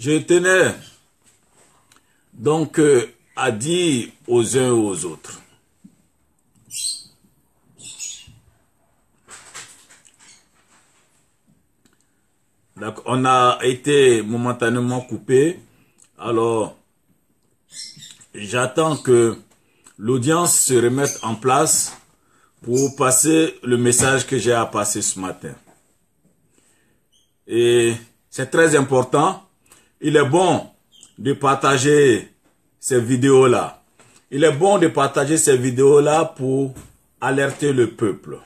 Je tenais donc à dire aux uns et aux autres, on a été momentanément coupé, alors j'attends que l'audience se remette en place pour passer le message que j'ai à passer ce matin. Et c'est très important, il est bon de partager ces vidéos-là. Il est bon de partager ces vidéos-là pour alerter le peuple.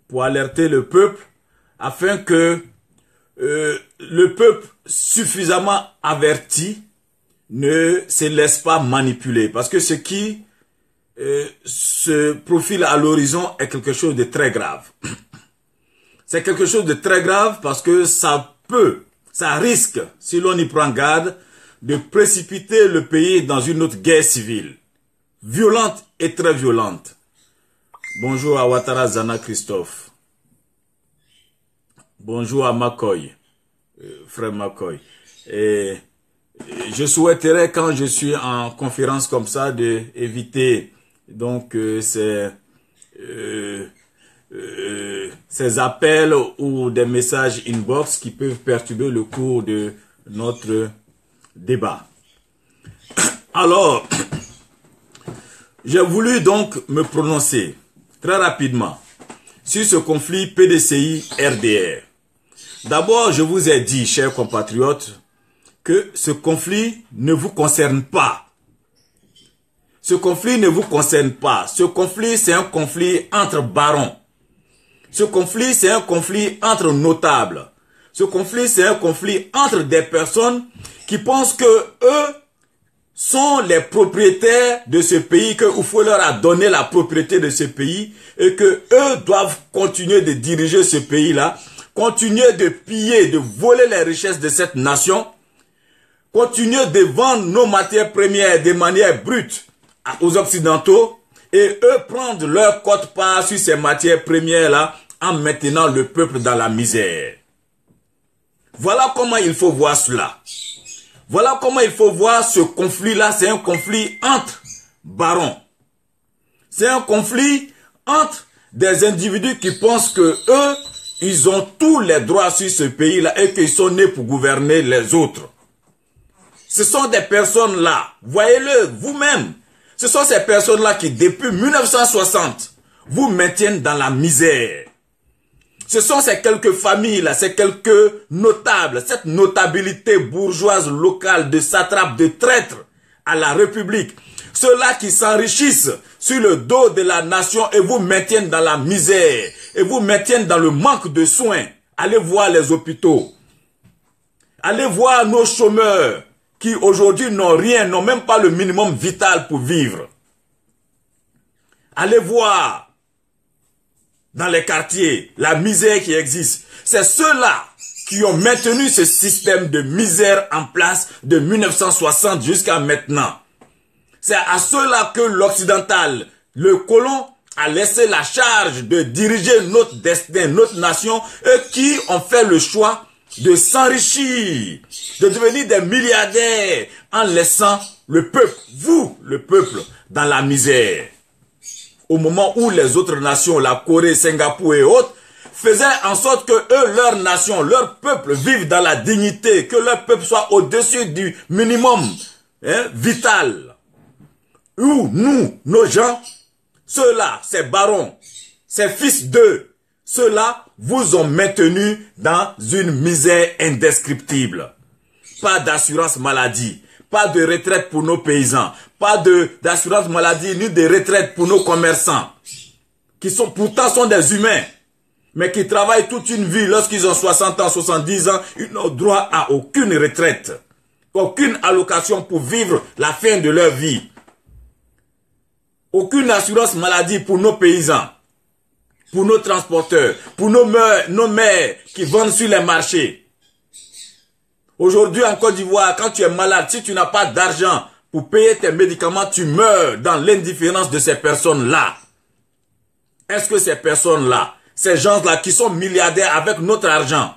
Pour alerter le peuple afin que le peuple suffisamment averti ne se laisse pas manipuler. Parce que ce qui se profile à l'horizon est quelque chose de très grave. C'est quelque chose de très grave parce que ça risque, si l'on y prend garde, de précipiter le pays dans une autre guerre civile. Violente et très violente. Bonjour à Ouattara Zana Christophe. Bonjour à McCoy, frère McCoy. Et je souhaiterais, quand je suis en conférence comme ça, d'éviter donc ces appels ou des messages inbox qui peuvent perturber le cours de notre débat. Alors, j'ai voulu donc me prononcer très rapidement sur ce conflit PDCI-RDR. D'abord, je vous ai dit, chers compatriotes, que ce conflit ne vous concerne pas. Ce conflit ne vous concerne pas. Ce conflit, c'est un conflit entre barons. Ce conflit, c'est un conflit entre notables. Ce conflit, c'est un conflit entre des personnes qui pensent que eux sont les propriétaires de ce pays, que Oufou leur a donné la propriété de ce pays et que eux doivent continuer de diriger ce pays-là, continuer de piller, de voler les richesses de cette nation, continuer de vendre nos matières premières de manière brute aux Occidentaux et eux prendre leur quote-part sur ces matières premières-là en maintenant le peuple dans la misère. Voilà comment il faut voir cela. Voilà comment il faut voir ce conflit-là. C'est un conflit entre barons. C'est un conflit entre des individus qui pensent que eux, ils ont tous les droits sur ce pays-là et qu'ils sont nés pour gouverner les autres. Ce sont des personnes-là, voyez-le vous-même, ce sont ces personnes-là qui, depuis 1960, vous maintiennent dans la misère. Ce sont ces quelques familles-là, ces quelques notables, cette notabilité bourgeoise locale de satrapes, de traîtres à la République. Ceux-là qui s'enrichissent sur le dos de la nation et vous maintiennent dans la misère, et vous maintiennent dans le manque de soins. Allez voir les hôpitaux. Allez voir nos chômeurs qui aujourd'hui n'ont rien, n'ont même pas le minimum vital pour vivre. Allez voir dans les quartiers la misère qui existe. C'est ceux-là qui ont maintenu ce système de misère en place de 1960 jusqu'à maintenant. C'est à ceux-là que l'occidental, le colon, a laissé la charge de diriger notre destin, notre nation, eux qui ont fait le choix de s'enrichir, de devenir des milliardaires en laissant le peuple, vous, le peuple, dans la misère. Au moment où les autres nations, la Corée, Singapour et autres, faisaient en sorte que eux, leur nation, leur peuple vivent dans la dignité, que leur peuple soit au-dessus du minimum vital. Où nous, nos gens, ceux-là, ces barons, ces fils d'eux, ceux-là vous ont maintenu dans une misère indescriptible. Pas d'assurance maladie, pas de retraite pour nos paysans, pas d'assurance maladie ni de retraite pour nos commerçants, qui pourtant sont des humains, mais qui travaillent toute une vie. Lorsqu'ils ont 60 ans, 70 ans, ils n'ont droit à aucune retraite, aucune allocation pour vivre la fin de leur vie. Aucune assurance maladie pour nos paysans, pour nos transporteurs, pour nos mères qui vendent sur les marchés. Aujourd'hui en Côte d'Ivoire, quand tu es malade, si tu n'as pas d'argent pour payer tes médicaments, tu meurs dans l'indifférence de ces personnes-là. Est-ce que ces personnes-là, ces gens-là qui sont milliardaires avec notre argent,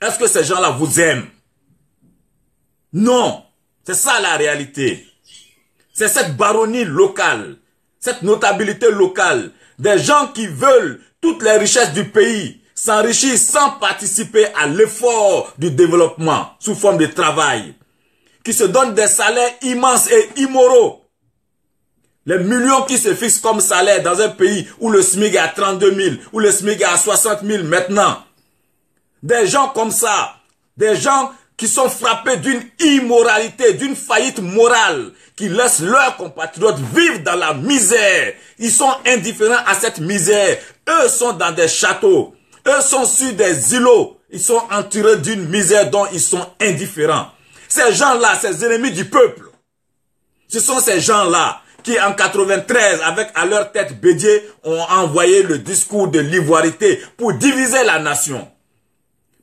est-ce que ces gens-là vous aiment? Non, c'est ça la réalité. C'est cette baronnie locale, cette notabilité locale, des gens qui veulent toutes les richesses du pays, s'enrichir sans participer à l'effort du développement sous forme de travail, qui se donnent des salaires immenses et immoraux. Les millions qui se fixent comme salaire dans un pays où le SMIC est à 32 000, où le SMIC est à 60 000 maintenant. Des gens comme ça, des gens qui sont frappés d'une immoralité, d'une faillite morale, qui laissent leurs compatriotes vivre dans la misère. Ils sont indifférents à cette misère. Eux sont dans des châteaux. Eux sont sur des îlots. Ils sont entourés d'une misère dont ils sont indifférents. Ces gens-là, ces ennemis du peuple, ce sont ces gens-là qui, en 93, avec à leur tête Bédié, ont envoyé le discours de l'ivoirité pour diviser la nation.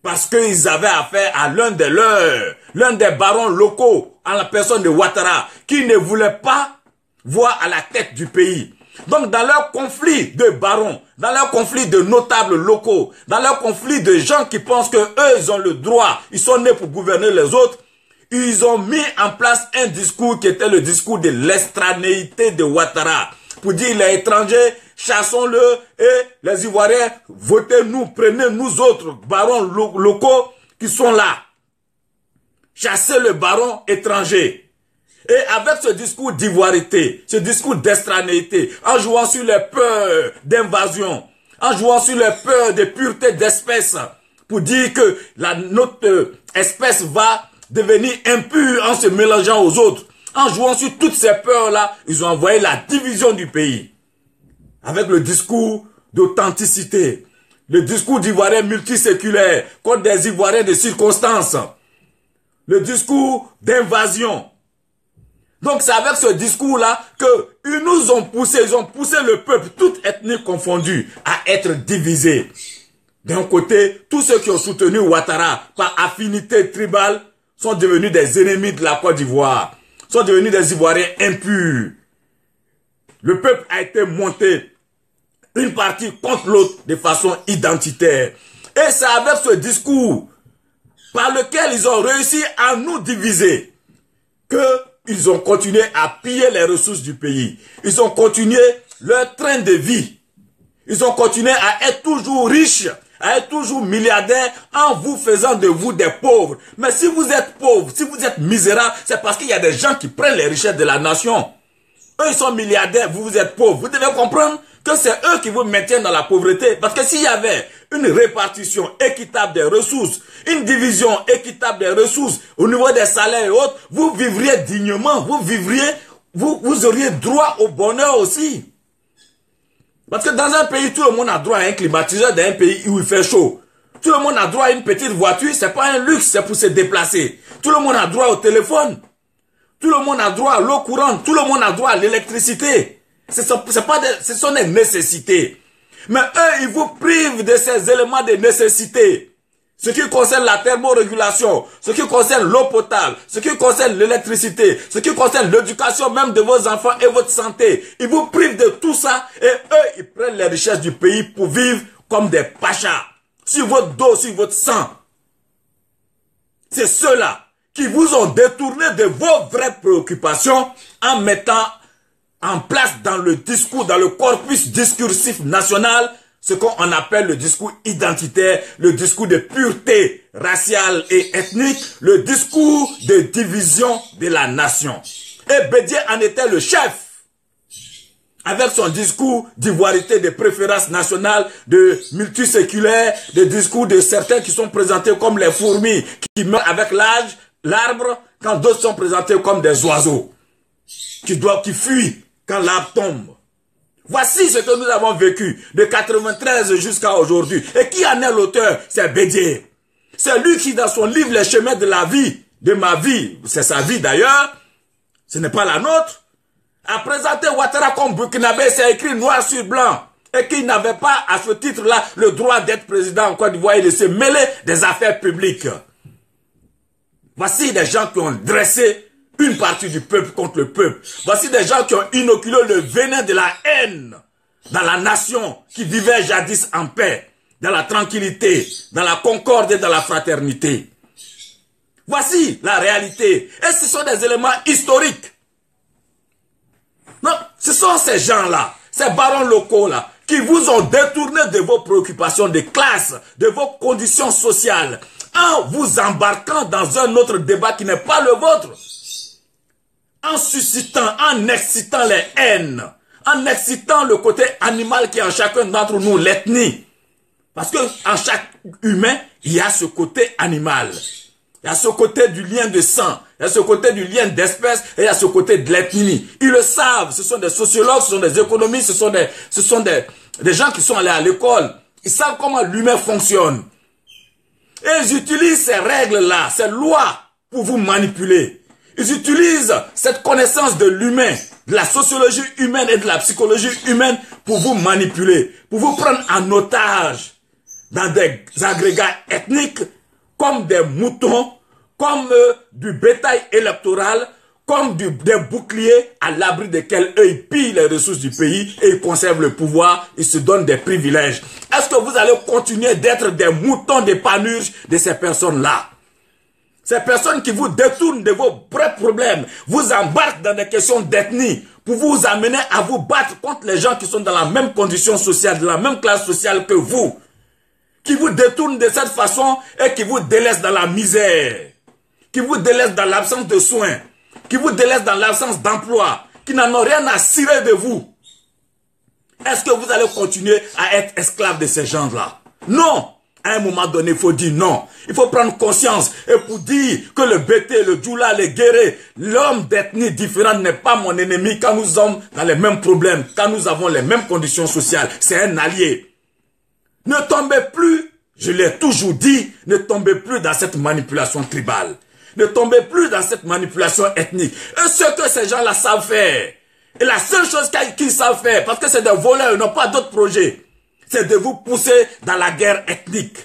Parce qu'ils avaient affaire à l'un des leurs, l'un des barons locaux, en la personne de Ouattara, qui ne voulait pas voir à la tête du pays. Donc, dans leur conflit de barons, dans leur conflit de notables locaux, dans leur conflit de gens qui pensent que eux, ils ont le droit, ils sont nés pour gouverner les autres, ils ont mis en place un discours qui était le discours de l'extranéité de Ouattara. Pour dire les étrangers, chassons-le et les Ivoiriens, votez-nous, prenez nous autres barons locaux qui sont là. Chassez le baron étranger. Et avec ce discours d'ivoirité, ce discours d'extranéité, en jouant sur les peurs d'invasion, en jouant sur les peurs de pureté d'espèce, pour dire que notre espèce va devenir impure en se mélangeant aux autres. En jouant sur toutes ces peurs-là, ils ont envoyé la division du pays. Avec le discours d'authenticité, le discours d'Ivoiriens multiséculaires contre des Ivoiriens de circonstances, le discours d'invasion. Donc c'est avec ce discours-là qu'ils nous ont poussé, ils ont poussé le peuple, toute ethnie confondue, à être divisé. D'un côté, tous ceux qui ont soutenu Ouattara par affinité tribale sont devenus des ennemis de la Côte d'Ivoire, sont devenus des Ivoiriens impurs. Le peuple a été monté, une partie contre l'autre, de façon identitaire. Et c'est avec ce discours par lequel ils ont réussi à nous diviser qu'ils ont continué à piller les ressources du pays. Ils ont continué leur train de vie. Ils ont continué à être toujours riches, à être toujours milliardaires en vous faisant de vous des pauvres. Mais si vous êtes pauvres, si vous êtes misérables, c'est parce qu'il y a des gens qui prennent les richesses de la nation. Eux, ils sont milliardaires, vous êtes pauvres. Vous devez comprendre que c'est eux qui vous maintiennent dans la pauvreté. Parce que s'il y avait une répartition équitable des ressources, une division équitable des ressources au niveau des salaires et autres, vous vivriez dignement, vous auriez droit au bonheur aussi. Parce que dans un pays, tout le monde a droit à un climatiseur, dans un pays où il fait chaud. Tout le monde a droit à une petite voiture, c'est pas un luxe, c'est pour se déplacer. Tout le monde a droit au téléphone. Tout le monde a droit à l'eau courante. Tout le monde a droit à l'électricité. Ce sont des nécessités. Mais eux, ils vous privent de ces éléments de nécessité. Ce qui concerne la thermorégulation, ce qui concerne l'eau potable, ce qui concerne l'électricité, ce qui concerne l'éducation même de vos enfants et votre santé. Ils vous privent de tout ça et eux, ils prennent les richesses du pays pour vivre comme des pachas. Sur votre dos, sur votre sang. C'est ceux-là qui vous ont détourné de vos vraies préoccupations en mettant en place dans le discours, dans le corpus discursif national, ce qu'on appelle le discours identitaire, le discours de pureté raciale et ethnique, le discours de division de la nation. Et Bédié en était le chef, avec son discours d'ivoirité, de préférence nationale, de multiséculaire, de discours de certains qui sont présentés comme les fourmis, qui meurent avec l'âge, l'arbre, quand d'autres sont présentés comme des oiseaux, qui fuient quand l'arbre tombe. Voici ce que nous avons vécu de 93 jusqu'à aujourd'hui. Et qui en est l'auteur? C'est Bédié. C'est lui qui, dans son livre Les chemins de la vie, de ma vie, c'est sa vie d'ailleurs, ce n'est pas la nôtre, a présenté Ouattara comme Burkinabé, c'est écrit noir sur blanc, et qu'il n'avait pas à ce titre-là le droit d'être président en Côte d'Ivoire et de se mêler des affaires publiques. Voici des gens qui ont dressé une partie du peuple contre le peuple. Voici des gens qui ont inoculé le venin de la haine dans la nation qui vivait jadis en paix, dans la tranquillité, dans la concorde et dans la fraternité. Voici la réalité. Et ce sont des éléments historiques. Non, ce sont ces gens-là, ces barons locaux-là, qui vous ont détourné de vos préoccupations de classe, de vos conditions sociales, en vous embarquant dans un autre débat qui n'est pas le vôtre, en suscitant, en excitant les haines, en excitant le côté animal qui est en chacun d'entre nous, l'ethnie. Parce que en chaque humain, il y a ce côté animal. Il y a ce côté du lien de sang, il y a ce côté du lien d'espèce, et il y a ce côté de l'ethnie. Ils le savent, ce sont des sociologues, ce sont des économistes, ce sont des gens qui sont allés à l'école. Ils savent comment l'humain fonctionne. Et ils utilisent ces règles-là, ces lois, pour vous manipuler. Ils utilisent cette connaissance de l'humain, de la sociologie humaine et de la psychologie humaine pour vous manipuler, pour vous prendre en otage dans des agrégats ethniques, comme des moutons, comme du bétail électoral, comme des boucliers à l'abri desquels eux ils pillent les ressources du pays et ils conservent le pouvoir, ils se donnent des privilèges. Est-ce que vous allez continuer d'être des moutons des panurges de ces personnes-là? Ces personnes qui vous détournent de vos vrais problèmes, vous embarquent dans des questions d'ethnie pour vous amener à vous battre contre les gens qui sont dans la même condition sociale, de la même classe sociale que vous, qui vous détournent de cette façon et qui vous délaissent dans la misère, qui vous délaissent dans l'absence de soins, qui vous délaissent dans l'absence d'emploi, qui n'en ont rien à cirer de vous. Est-ce que vous allez continuer à être esclave de ces gens-là? Non! À un moment donné, il faut dire non. Il faut prendre conscience et pour dire que le Bété, le Djoula, le Guéré, l'homme d'ethnie différente n'est pas mon ennemi quand nous sommes dans les mêmes problèmes, quand nous avons les mêmes conditions sociales. C'est un allié. Ne tombez plus, je l'ai toujours dit, ne tombez plus dans cette manipulation tribale. Ne tombez plus dans cette manipulation ethnique. Et ce que ces gens-là savent faire, et la seule chose qu'ils savent faire, parce que c'est des voleurs, ils n'ont pas d'autres projets, c'est de vous pousser dans la guerre ethnique.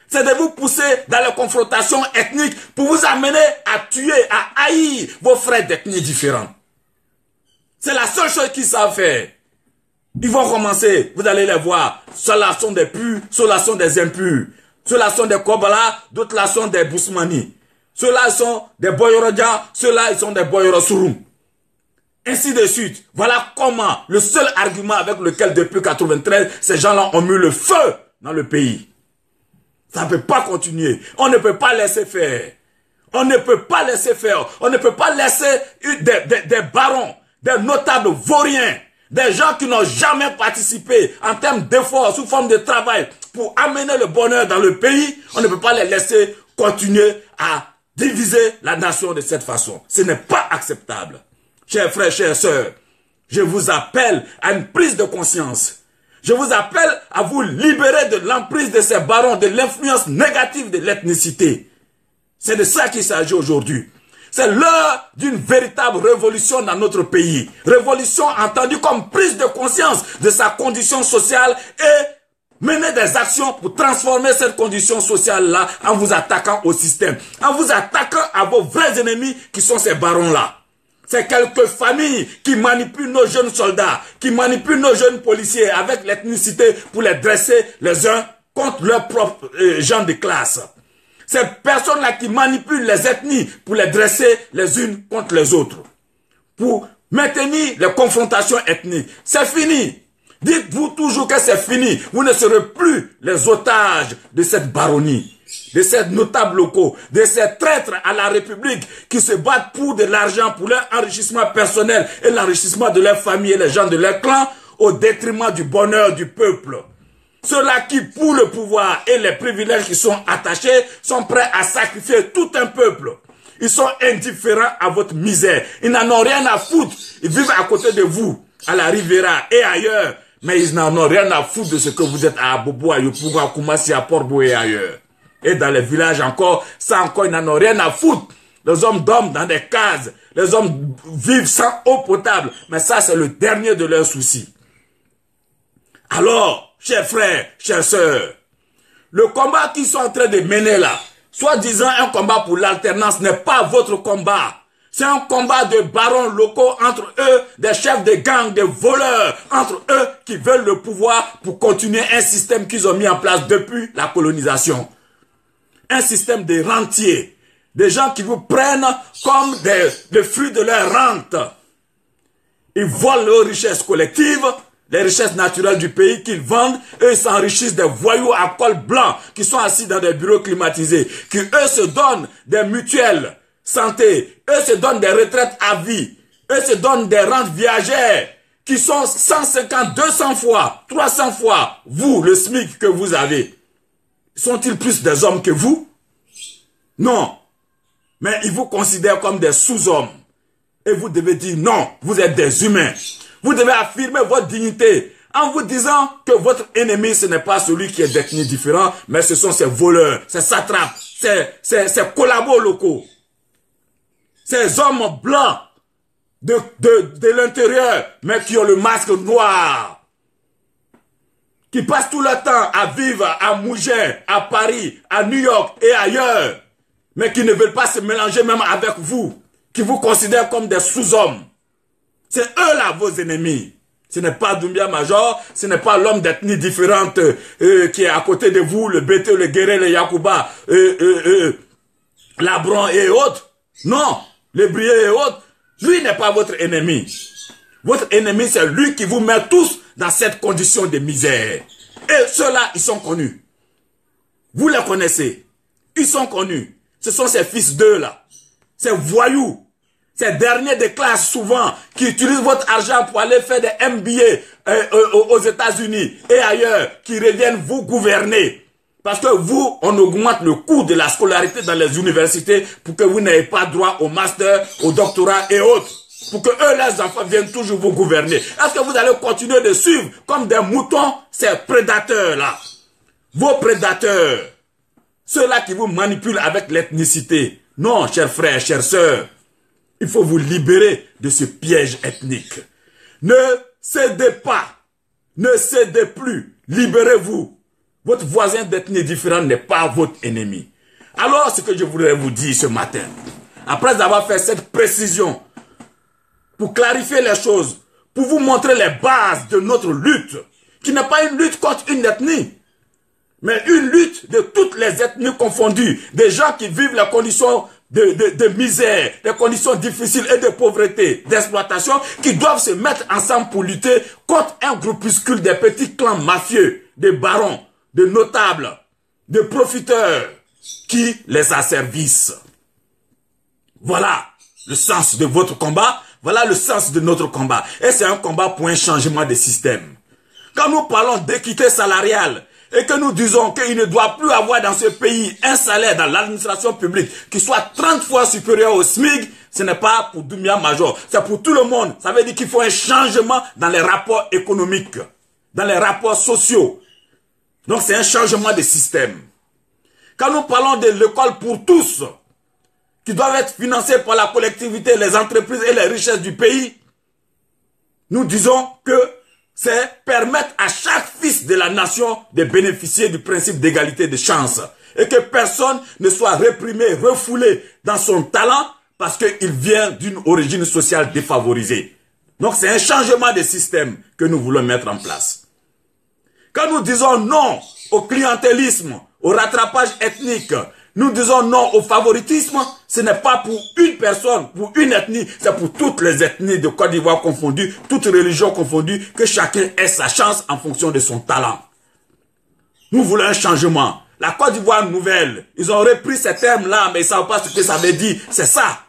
C'est de vous pousser dans les confrontations ethniques pour vous amener à tuer, à haïr vos frères d'ethnie différents. C'est la seule chose qu'ils savent faire. Ils vont commencer, vous allez les voir. Ceux-là sont des purs, ceux-là sont des impurs. Ceux-là sont des Kobala, d'autres-là sont des Bousmani. Ceux-là sont des Boyorodja, ceux-là ils sont des Boyorosurum. Ainsi de suite. Voilà comment, le seul argument avec lequel depuis 93, ces gens-là ont mis le feu dans le pays. Ça ne peut pas continuer. On ne peut pas laisser faire. On ne peut pas laisser faire. On ne peut pas laisser des barons, des notables vauriens, des gens qui n'ont jamais participé en termes d'efforts sous forme de travail pour amener le bonheur dans le pays. On ne peut pas les laisser continuer à diviser la nation de cette façon. Ce n'est pas acceptable. Chers frères, chères sœurs, je vous appelle à une prise de conscience. Je vous appelle à vous libérer de l'emprise de ces barons, de l'influence négative de l'ethnicité. C'est de ça qu'il s'agit aujourd'hui. C'est l'heure d'une véritable révolution dans notre pays. Révolution entendue comme prise de conscience de sa condition sociale et mener des actions pour transformer cette condition sociale-là en vous attaquant au système, en vous attaquant à vos vrais ennemis qui sont ces barons-là. C'est quelques familles qui manipulent nos jeunes soldats, qui manipulent nos jeunes policiers avec l'ethnicité pour les dresser les uns contre leurs propres gens de classe. Ces personnes-là qui manipulent les ethnies pour les dresser les unes contre les autres. Pour maintenir les confrontations ethniques. C'est fini. Dites-vous toujours que c'est fini. Vous ne serez plus les otages de cette baronnie, de ces notables locaux, de ces traîtres à la République qui se battent pour de l'argent, pour leur enrichissement personnel et l'enrichissement de leur famille et les gens de leur clan au détriment du bonheur du peuple. Ceux-là qui, pour le pouvoir et les privilèges qui sont attachés, sont prêts à sacrifier tout un peuple. Ils sont indifférents à votre misère. Ils n'en ont rien à foutre. Ils vivent à côté de vous, à la Riviera et ailleurs. Mais ils n'en ont rien à foutre de ce que vous êtes à Abobo, à Yopouga, à Koumassi, à Port-Boué et ailleurs. Et dans les villages encore, ça encore, ils n'en ont rien à foutre. Les hommes dorment dans des cases. Les hommes vivent sans eau potable. Mais ça, c'est le dernier de leurs soucis. Alors, chers frères, chères sœurs, le combat qu'ils sont en train de mener là, soi-disant un combat pour l'alternance, n'est pas votre combat. C'est un combat de barons locaux entre eux, des chefs de gangs, des voleurs, entre eux qui veulent le pouvoir pour continuer un système qu'ils ont mis en place depuis la colonisation. Un système de rentiers, Des gens qui vous prennent comme des fruits de leur rente. Ils volent leurs richesses collectives, les richesses naturelles du pays qu'ils vendent, eux ils s'enrichissent des voyous à col blanc qui sont assis dans des bureaux climatisés, qui eux se donnent des mutuelles santé, eux se donnent des retraites à vie, eux se donnent des rentes viagères qui sont 150, 200 fois, 300 fois vous, le SMIC que vous avez. Sont-ils plus des hommes que vous? Non. Mais ils vous considèrent comme des sous-hommes. Et vous devez dire non, vous êtes des humains. Vous devez affirmer votre dignité en vous disant que votre ennemi, ce n'est pas celui qui est d'ethnie différente, mais ce sont ces voleurs, ces satrapes, ces collabos locaux. Ces hommes blancs de l'intérieur, mais qui ont le masque noir. Qui passent tout leur temps à vivre à Mougins, à Paris, à New York et ailleurs. Mais qui ne veulent pas se mélanger même avec vous. Qui vous considèrent comme des sous-hommes. C'est eux là vos ennemis. Ce n'est pas Doumbia Major, ce n'est pas l'homme d'ethnie différente qui est à côté de vous, le Bété, le Guéré, le Yacouba, Labron et autres. Non, le Brié et autres. Lui n'est pas votre ennemi. Votre ennemi, c'est lui qui vous met tous dans cette condition de misère. Et ceux-là, ils sont connus. Vous les connaissez. Ils sont connus. Ce sont ces fils d'eux là. Ces voyous. Ces derniers de classe souvent qui utilisent votre argent pour aller faire des MBA aux États-Unis et ailleurs, qui reviennent vous gouverner. Parce que vous, on augmente le coût de la scolarité dans les universités pour que vous n'ayez pas droit au master, au doctorat et autres. Pour que eux, les enfants, viennent toujours vous gouverner. Est-ce que vous allez continuer de suivre comme des moutons ces prédateurs-là? Vos prédateurs. Ceux-là qui vous manipulent avec l'ethnicité. Non, chers frères, chères sœurs. Il faut vous libérer de ce piège ethnique. Ne cédez pas. Ne cédez plus. Libérez-vous. Votre voisin d'ethnie différente n'est pas votre ennemi. Alors, ce que je voudrais vous dire ce matin, après avoir fait cette précision, pour clarifier les choses, pour vous montrer les bases de notre lutte, qui n'est pas une lutte contre une ethnie, mais une lutte de toutes les ethnies confondues, des gens qui vivent les conditions de misère, des conditions difficiles et de pauvreté, d'exploitation, qui doivent se mettre ensemble pour lutter contre un groupuscule des petits clans mafieux, des barons, de notables, de profiteurs, qui les asservissent. Voilà le sens de votre combat, voilà le sens de notre combat. Et c'est un combat pour un changement de système. Quand nous parlons d'équité salariale, et que nous disons qu'il ne doit plus avoir dans ce pays un salaire dans l'administration publique qui soit 30 fois supérieur au SMIC, ce n'est pas pour Doumbia Major, c'est pour tout le monde. Ça veut dire qu'il faut un changement dans les rapports économiques, dans les rapports sociaux. Donc c'est un changement de système. Quand nous parlons de l'école pour tous, qui doivent être financée par la collectivité, les entreprises et les richesses du pays, nous disons que c'est permettre à chaque fils de la nation de bénéficier du principe d'égalité de chance et que personne ne soit réprimé, refoulé dans son talent parce qu'il vient d'une origine sociale défavorisée. Donc c'est un changement de système que nous voulons mettre en place. Quand nous disons non au clientélisme, au rattrapage ethnique, nous disons non au favoritisme, ce n'est pas pour une personne, pour une ethnie, c'est pour toutes les ethnies de Côte d'Ivoire confondues, toutes religions confondues, que chacun ait sa chance en fonction de son talent. Nous voulons un changement. La Côte d'Ivoire nouvelle, ils ont repris ces termes-là, mais ils ne savent pas ce que ça veut dire. C'est ça.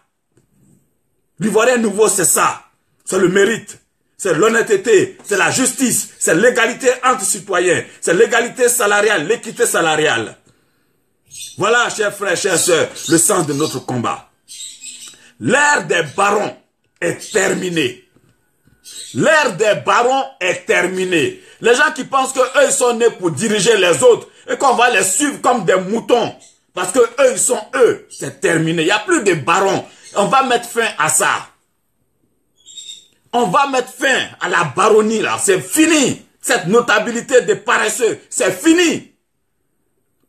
L'Ivoirien nouveau, c'est ça. C'est le mérite. C'est l'honnêteté, c'est la justice, c'est l'égalité entre citoyens, c'est l'égalité salariale, l'équité salariale. Voilà, chers frères, chères sœurs, le sens de notre combat. L'ère des barons est terminée. L'ère des barons est terminée. Les gens qui pensent qu'eux, ils sont nés pour diriger les autres et qu'on va les suivre comme des moutons, parce que eux, ils sont eux, c'est terminé. Il n'y a plus de barons. On va mettre fin à ça. On va mettre fin à la baronnie, là. C'est fini. Cette notabilité des paresseux, c'est fini.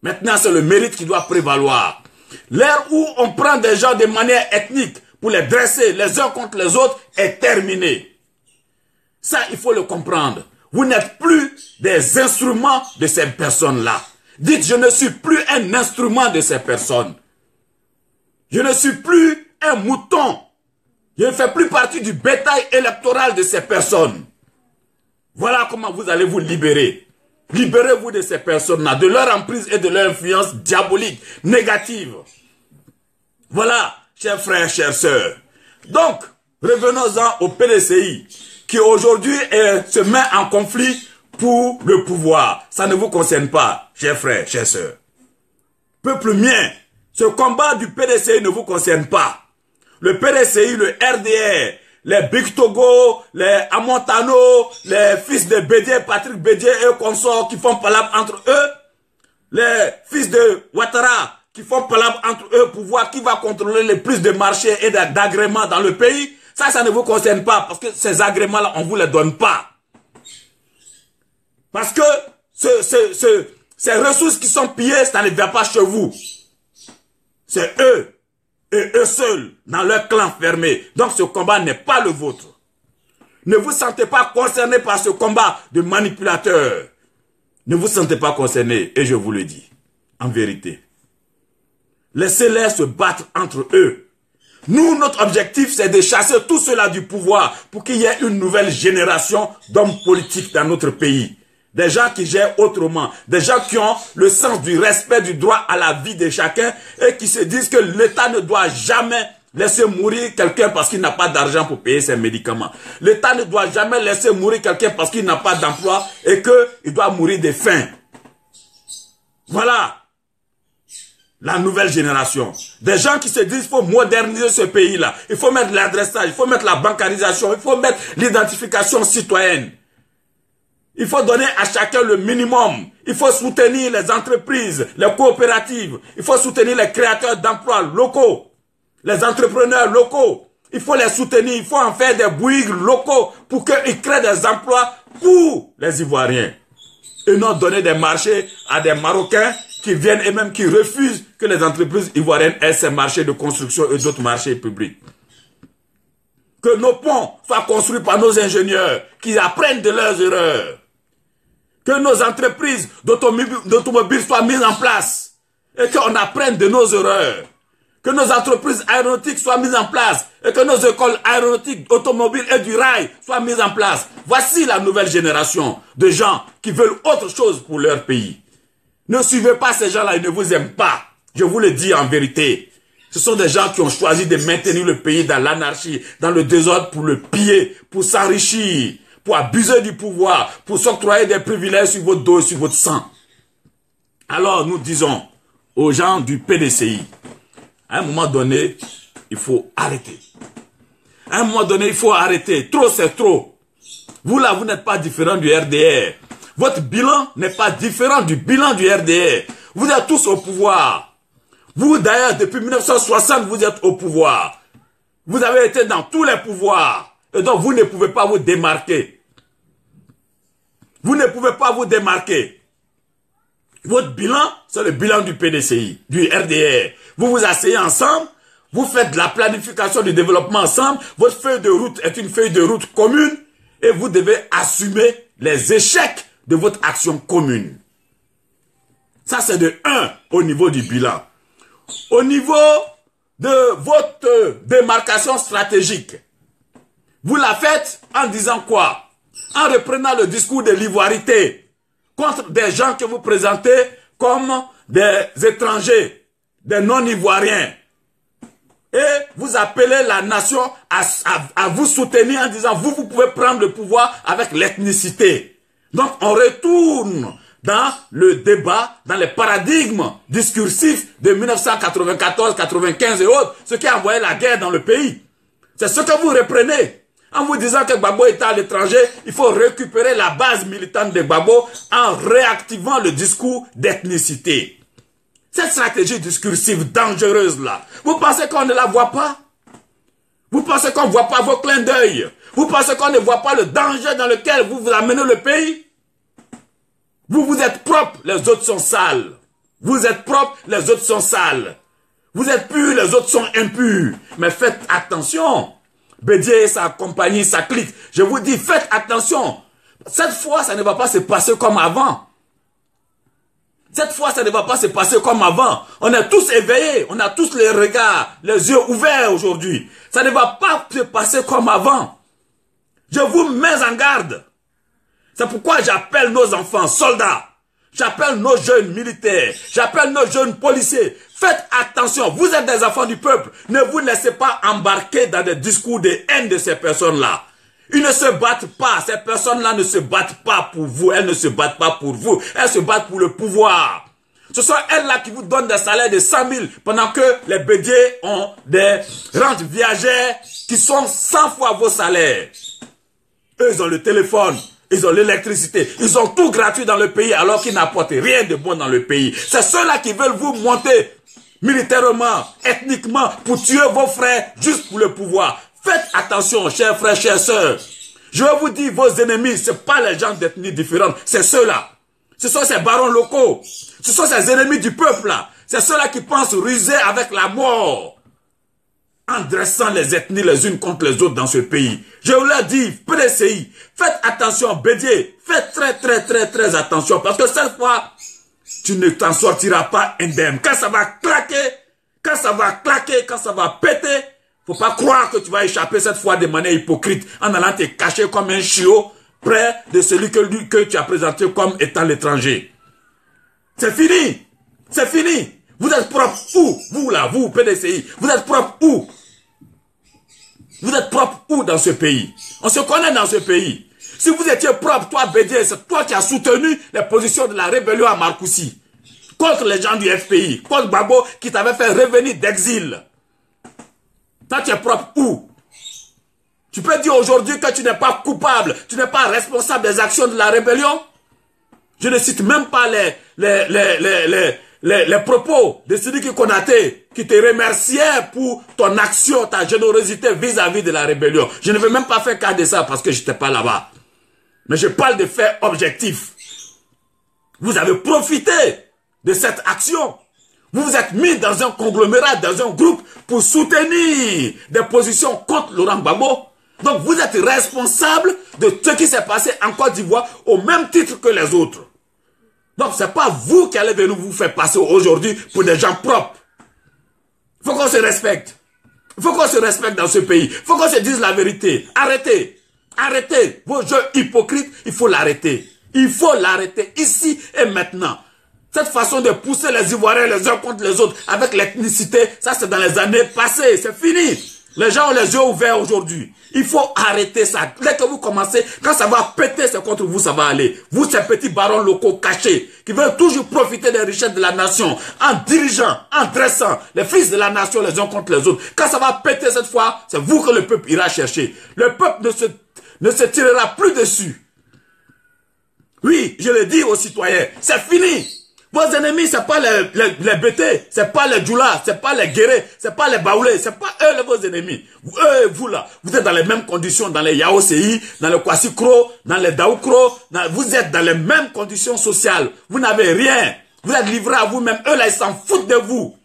Maintenant, c'est le mérite qui doit prévaloir. L'ère où on prend des gens de manière ethnique pour les dresser les uns contre les autres est terminée. Ça, il faut le comprendre. Vous n'êtes plus des instruments de ces personnes-là. Dites, je ne suis plus un instrument de ces personnes. Je ne suis plus un mouton. Je ne fais plus partie du bétail électoral de ces personnes. Voilà comment vous allez vous libérer. Libérez-vous de ces personnes-là, de leur emprise et de leur influence diabolique, négative. Voilà, chers frères, chères sœurs. Donc, revenons-en au PDCI, qui aujourd'hui se met en conflit pour le pouvoir. Ça ne vous concerne pas, chers frères, chères sœurs. Peuple mien, ce combat du PDCI ne vous concerne pas. Le PDCI, le RDR, les Big Togo, les Amontano, les fils de Bédié, Patrick Bédié et consorts qui font palabre entre eux, les fils de Ouattara qui font palabre entre eux pour voir qui va contrôler le plus de marchés et d'agréments dans le pays, ça ne vous concerne pas parce que ces agréments-là, on ne vous les donne pas. Parce que ces ressources qui sont pillées, ça ne vient pas chez vous. C'est eux. Et eux seuls, dans leur clan fermé. Donc ce combat n'est pas le vôtre. Ne vous sentez pas concerné par ce combat de manipulateurs. Ne vous sentez pas concerné, et je vous le dis, en vérité. Laissez-les se battre entre eux. Nous, notre objectif, c'est de chasser tout cela du pouvoir pour qu'il y ait une nouvelle génération d'hommes politiques dans notre pays. Des gens qui gèrent autrement, des gens qui ont le sens du respect du droit à la vie de chacun et qui se disent que l'État ne doit jamais laisser mourir quelqu'un parce qu'il n'a pas d'argent pour payer ses médicaments. L'État ne doit jamais laisser mourir quelqu'un parce qu'il n'a pas d'emploi et qu'il doit mourir de faim. Voilà la nouvelle génération. Des gens qui se disent qu'il faut moderniser ce pays-là. Il faut mettre l'adressage, il faut mettre la bancarisation, il faut mettre l'identification citoyenne. Il faut donner à chacun le minimum. Il faut soutenir les entreprises, les coopératives. Il faut soutenir les créateurs d'emplois locaux, les entrepreneurs locaux. Il faut les soutenir. Il faut en faire des bouygues locaux pour qu'ils créent des emplois pour les Ivoiriens. Et non donner des marchés à des Marocains qui viennent et même qui refusent que les entreprises ivoiriennes aient ces marchés de construction et d'autres marchés publics. Que nos ponts soient construits par nos ingénieurs qui apprennent de leurs erreurs. Que nos entreprises d'automobiles soient mises en place et qu'on apprenne de nos erreurs. Que nos entreprises aéronautiques soient mises en place et que nos écoles aéronautiques, automobiles et du rail soient mises en place. Voici la nouvelle génération de gens qui veulent autre chose pour leur pays. Ne suivez pas ces gens-là, ils ne vous aiment pas. Je vous le dis en vérité. Ce sont des gens qui ont choisi de maintenir le pays dans l'anarchie, dans le désordre pour le piller, pour s'enrichir, pour abuser du pouvoir, pour s'octroyer des privilèges sur votre dos et sur votre sang. Alors nous disons aux gens du PDCI, à un moment donné, il faut arrêter. À un moment donné, il faut arrêter. Trop, c'est trop. Vous là, vous n'êtes pas différent du RDR. Votre bilan n'est pas différent du bilan du RDR. Vous êtes tous au pouvoir. Vous d'ailleurs, depuis 1960, vous êtes au pouvoir. Vous avez été dans tous les pouvoirs. Et donc, vous ne pouvez pas vous démarquer. Vous ne pouvez pas vous démarquer. Votre bilan, c'est le bilan du PDCI, du RDR. Vous vous asseyez ensemble, vous faites de la planification du développement ensemble, votre feuille de route est une feuille de route commune et vous devez assumer les échecs de votre action commune. Ça, c'est de 1 au niveau du bilan. Au niveau de votre démarcation stratégique, vous la faites en disant quoi? En reprenant le discours de l'ivoirité contre des gens que vous présentez comme des étrangers, des non-ivoiriens. Et vous appelez la nation à vous soutenir en disant vous pouvez prendre le pouvoir avec l'ethnicité. Donc on retourne dans le débat, dans les paradigmes discursifs de 1994, 95 et autres, ce qui a envoyé la guerre dans le pays. C'est ce que vous reprenez. En vous disant que Gbagbo est à l'étranger, il faut récupérer la base militante de Gbagbo en réactivant le discours d'ethnicité. Cette stratégie discursive dangereuse là, vous pensez qu'on ne la voit pas? Vous pensez qu'on ne voit pas vos clins d'œil? Vous pensez qu'on ne voit pas le danger dans lequel vous vous amenez le pays? Vous êtes propre, les autres sont sales. Vous êtes propre, les autres sont sales. Vous êtes purs, les autres sont impurs. Mais faites attention. Bédié, sa compagnie, sa clique. Je vous dis, faites attention. Cette fois, ça ne va pas se passer comme avant. Cette fois, ça ne va pas se passer comme avant. On est tous éveillés, on a tous les regards, les yeux ouverts aujourd'hui. Ça ne va pas se passer comme avant. Je vous mets en garde. C'est pourquoi j'appelle nos enfants soldats. J'appelle nos jeunes militaires. J'appelle nos jeunes policiers. Faites attention. Vous êtes des enfants du peuple. Ne vous laissez pas embarquer dans des discours de haine de ces personnes-là. Ils ne se battent pas. Ces personnes-là ne se battent pas pour vous. Elles ne se battent pas pour vous. Elles se battent pour le pouvoir. Ce sont elles-là qui vous donnent des salaires de 100 000 pendant que les bédiers ont des rentes viagères qui sont 100 fois vos salaires. Eux, ils ont le téléphone. Ils ont l'électricité. Ils ont tout gratuit dans le pays alors qu'ils n'apportent rien de bon dans le pays. C'est ceux-là qui veulent vous monter militairement, ethniquement, pour tuer vos frères juste pour le pouvoir. Faites attention, chers frères, chères sœurs. Je vais vous dire, vos ennemis, ce n'est pas les gens d'ethnie différentes, c'est ceux-là. Ce sont ces barons locaux. Ce sont ces ennemis du peuple-là. C'est ceux-là qui pensent ruser avec la mort en dressant les ethnies les unes contre les autres dans ce pays. Je vous l'ai dit, PDCI, faites attention, Bédié, faites très attention, parce que cette fois, tu ne t'en sortiras pas indemne. Quand ça va claquer, quand ça va péter, faut pas croire que tu vas échapper cette fois de manière hypocrite en allant te cacher comme un chiot près de celui que tu as présenté comme étant l'étranger. C'est fini, c'est fini. Vous êtes propre où? Vous là, vous, PDCI, vous êtes propre où? Vous êtes propre où dans ce pays? On se connaît dans ce pays. Si vous étiez propre, toi, Bédié, c'est toi qui as soutenu les positions de la rébellion à Marcoussis. Contre les gens du FPI. Contre Babo qui t'avait fait revenir d'exil. Toi, tu es propre où? Tu peux dire aujourd'hui que tu n'es pas coupable, tu n'es pas responsable des actions de la rébellion? Je ne cite même pas les propos de Sidiki Konaté qui te remerciait pour ton action, ta générosité vis-à-vis de la rébellion. Je ne veux même pas faire cas de ça parce que je n'étais pas là-bas. Mais je parle de faits objectifs. Vous avez profité de cette action. Vous vous êtes mis dans un conglomérat, dans un groupe pour soutenir des positions contre Laurent Gbagbo. Donc vous êtes responsable de ce qui s'est passé en Côte d'Ivoire au même titre que les autres. Donc ce n'est pas vous qui allez venir vous faire passer aujourd'hui pour des gens propres. Il faut qu'on se respecte. Il faut qu'on se respecte dans ce pays. Il faut qu'on se dise la vérité. Arrêtez. Arrêtez. Vos jeux hypocrites, il faut l'arrêter. Il faut l'arrêter ici et maintenant. Cette façon de pousser les Ivoiriens les uns contre les autres avec l'ethnicité, ça c'est dans les années passées. C'est fini. Les gens ont les yeux ouverts aujourd'hui. Il faut arrêter ça. Dès que vous commencez, quand ça va péter, c'est contre vous, ça va aller. Vous, ces petits barons locaux cachés, qui veulent toujours profiter des richesses de la nation, en dirigeant, en dressant les fils de la nation les uns contre les autres. Quand ça va péter cette fois, c'est vous que le peuple ira chercher. Le peuple ne se tirera plus dessus. Oui, je le dis aux citoyens, c'est fini. Vos ennemis, c'est pas les Bété, c'est pas les Djoula, c'est pas les Guéré, c'est pas les Baoulé, c'est pas eux vos ennemis. Eux, vous là, vous êtes dans les mêmes conditions dans les Yaosei, dans les Kwasi-Kro, dans les Daoukro, vous êtes dans les mêmes conditions sociales. Vous n'avez rien. Vous êtes livrés à vous-même. Eux là, ils s'en foutent de vous.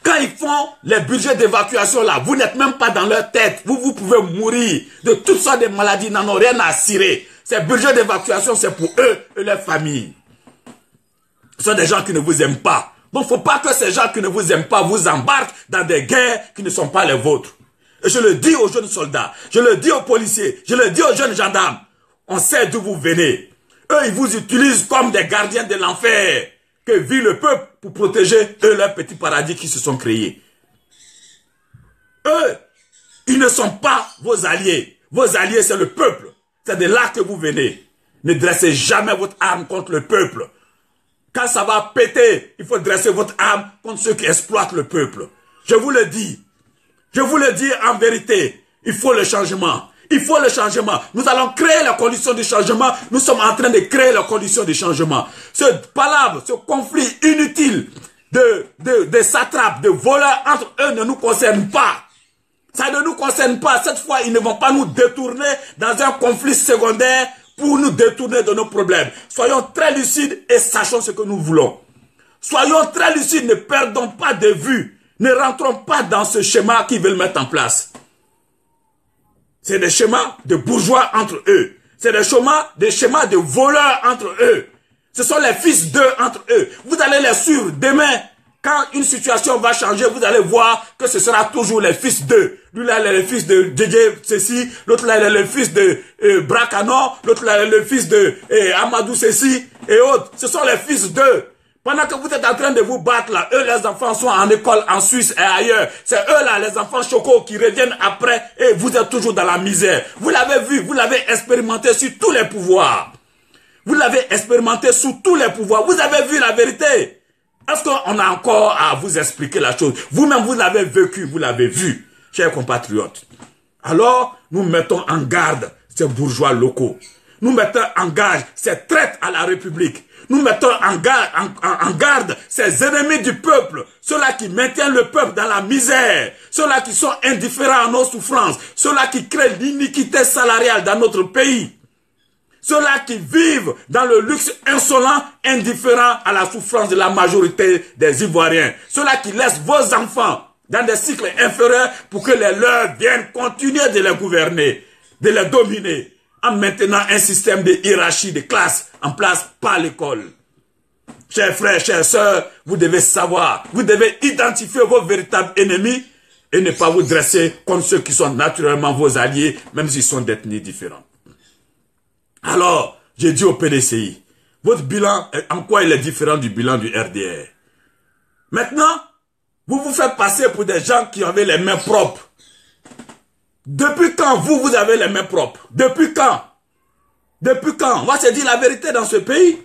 Quand ils font les budgets d'évacuation là, vous n'êtes même pas dans leur tête. Vous pouvez mourir de toutes sortes de maladies, n'en ont rien à cirer. Ces budgets d'évacuation, c'est pour eux et leurs familles. Ce sont des gens qui ne vous aiment pas. Donc, il ne faut pas que ces gens qui ne vous aiment pas vous embarquent dans des guerres qui ne sont pas les vôtres. Et je le dis aux jeunes soldats, je le dis aux policiers, je le dis aux jeunes gendarmes. On sait d'où vous venez. Eux, ils vous utilisent comme des gardiens de l'enfer que vit le peuple pour protéger eux leur petit paradis qui se sont créés. Eux, ils ne sont pas vos alliés. Vos alliés, c'est le peuple. C'est de là que vous venez. Ne dressez jamais votre arme contre le peuple. Quand ça va péter, il faut dresser votre arme contre ceux qui exploitent le peuple. Je vous le dis. Je vous le dis en vérité. Il faut le changement. Il faut le changement. Nous allons créer les conditions du changement. Nous sommes en train de créer les conditions du changement. Ce palabre, ce conflit inutile de satrapes, de voleurs entre eux ne nous concerne pas. Ça ne nous concerne pas. Cette fois, ils ne vont pas nous détourner dans un conflit secondaire pour nous détourner de nos problèmes. Soyons très lucides et sachons ce que nous voulons. Soyons très lucides, ne perdons pas de vue. Ne rentrons pas dans ce schéma qu'ils veulent mettre en place. C'est des schémas de bourgeois entre eux. C'est des schémas de voleurs entre eux. Ce sont les fils d'eux entre eux. Vous allez les suivre demain. Quand une situation va changer, vous allez voir que ce sera toujours les fils d'eux. Lui là, il est le fils de Djedje ceci, l'autre là, il est le fils de Brakano, l'autre là, il est le fils de Amadou ceci et autres. Ce sont les fils d'eux. Pendant que vous êtes en train de vous battre là, eux les enfants sont en école en Suisse et ailleurs. C'est eux là, les enfants chocos qui reviennent après et vous êtes toujours dans la misère. Vous l'avez vu, vous l'avez expérimenté sur tous les pouvoirs. Vous l'avez expérimenté sous tous les pouvoirs. Vous avez vu la vérité. Est-ce qu'on a encore à vous expliquer la chose? Vous-même, vous l'avez vécu, vous l'avez vu, chers compatriotes. Alors, nous mettons en garde ces bourgeois locaux. Nous mettons en garde ces traites à la République. Nous mettons en garde ces ennemis du peuple. Ceux-là qui maintiennent le peuple dans la misère. Ceux-là qui sont indifférents à nos souffrances. Ceux-là qui créent l'iniquité salariale dans notre pays. Ceux-là qui vivent dans le luxe insolent, indifférent à la souffrance de la majorité des Ivoiriens. Ceux-là qui laissent vos enfants dans des cycles inférieurs pour que les leurs viennent continuer de les gouverner, de les dominer, en maintenant un système de hiérarchie de classe en place par l'école. Chers frères, chères sœurs, vous devez savoir, vous devez identifier vos véritables ennemis et ne pas vous dresser contre ceux qui sont naturellement vos alliés, même s'ils sont d'ethnies différentes. Alors, j'ai dit au PDCI, votre bilan, en quoi il est différent du bilan du RDR? Maintenant, vous vous faites passer pour des gens qui avaient les mains propres. Depuis quand vous avez les mains propres? Depuis quand? Depuis quand? On va se dire la vérité dans ce pays.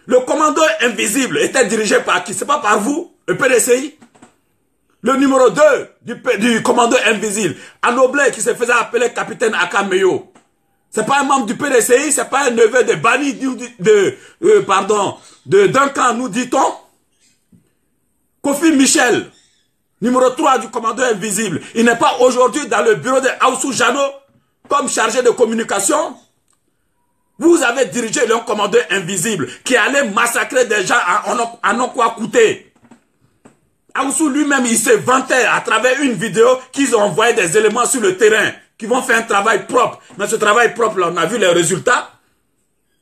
Le commando invisible était dirigé par qui? C'est pas par vous, le PDCI? Le numéro 2 du commando invisible, Anoblé, qui se faisait appeler capitaine Akameyo. C'est pas un membre du PDCI, c'est pas un neveu de Bani, de Duncan, nous dit-on. Kofi Michel, numéro 3 du commando invisible. Il n'est pas aujourd'hui dans le bureau de Aoussou Jano comme chargé de communication. Vous avez dirigé le commando invisible qui allait massacrer des gens à Nokwa-Kouté. Aoussou lui-même, il se vantait à travers une vidéo qu'ils ont envoyé des éléments sur le terrain qui vont faire un travail propre. Mais ce travail propre, là, on a vu les résultats.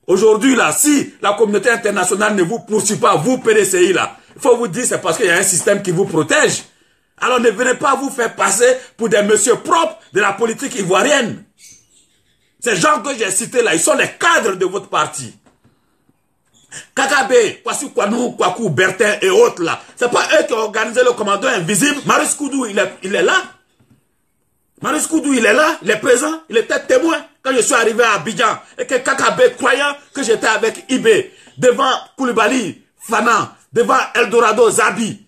Aujourd'hui, là, si la communauté internationale ne vous poursuit pas, vous, PDCI, là, il faut vous dire, c'est parce qu'il y a un système qui vous protège. Alors ne venez pas vous faire passer pour des messieurs propres de la politique ivoirienne. Ces gens que j'ai cités là, ils sont les cadres de votre parti. Kakabe, Kwasi Kwanou, Kwaku, Bertin et autres là. C'est pas eux qui ont organisé le commando invisible. Marius Koudou, il est là. Marius Koudou, il est là, il est présent, il était témoin quand je suis arrivé à Abidjan et que Kakabe, croyant que j'étais avec Ibé, devant Koulibaly, Fana, devant Eldorado, Zabi,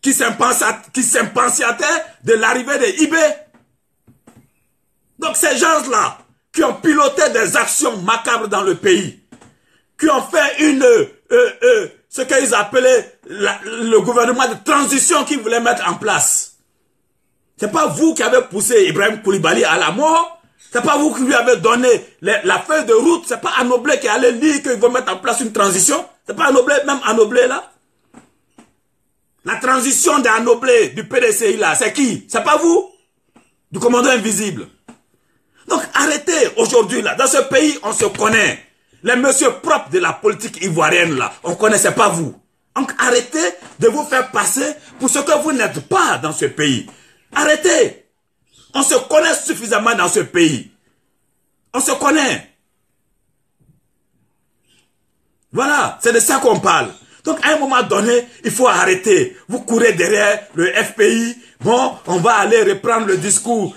qui s'impatientaient de l'arrivée de Ibé. Donc ces gens-là, qui ont piloté des actions macabres dans le pays, qui ont fait ce qu'ils appelaient le gouvernement de transition qu'ils voulaient mettre en place. C'est pas vous qui avez poussé Ibrahim Koulibaly à la mort. C'est pas vous qui lui avez donné la feuille de route. C'est pas Anoblé qui allait dire qu'ils vont mettre en place une transition. C'est pas Anoblé, même Anoblé là. La transition d'Anoblé, du PDCI là, c'est qui? C'est pas vous? Du commandant invisible. Donc arrêtez aujourd'hui là. Dans ce pays, on se connaît. Les messieurs propres de la politique ivoirienne là, on connaît, c'est pas vous. Donc arrêtez de vous faire passer pour ce que vous n'êtes pas dans ce pays. Arrêtez. On se connaît suffisamment dans ce pays. On se connaît. Voilà, c'est de ça qu'on parle. Donc à un moment donné, il faut arrêter. Vous courez derrière le FPI. Bon, on va aller reprendre le discours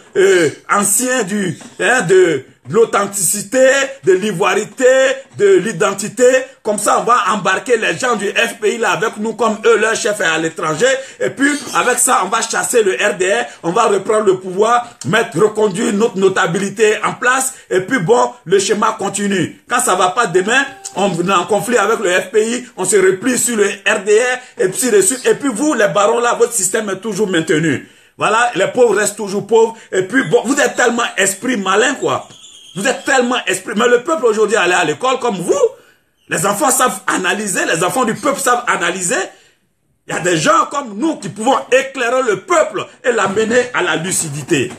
ancien de l'authenticité, de l'ivoirité, de l'identité. Comme ça, on va embarquer les gens du FPI là avec nous comme eux, leur chef est à l'étranger. Et puis, avec ça, on va chasser le RDR, on va reprendre le pouvoir, reconduire notre notabilité en place. Et puis bon, le schéma continue. Quand ça va pas demain, on est en conflit avec le FPI, on se replie sur le RDR, et puis de suite. Et puis vous, les barons là, votre système est toujours maintenu. Voilà, les pauvres restent toujours pauvres. Et puis bon, vous êtes tellement esprit malin quoi. Vous êtes tellement esprit. Mais le peuple aujourd'hui allait à l'école comme vous. Les enfants savent analyser, les enfants du peuple savent analyser. Il y a des gens comme nous qui pouvons éclairer le peuple et l'amener à la lucidité.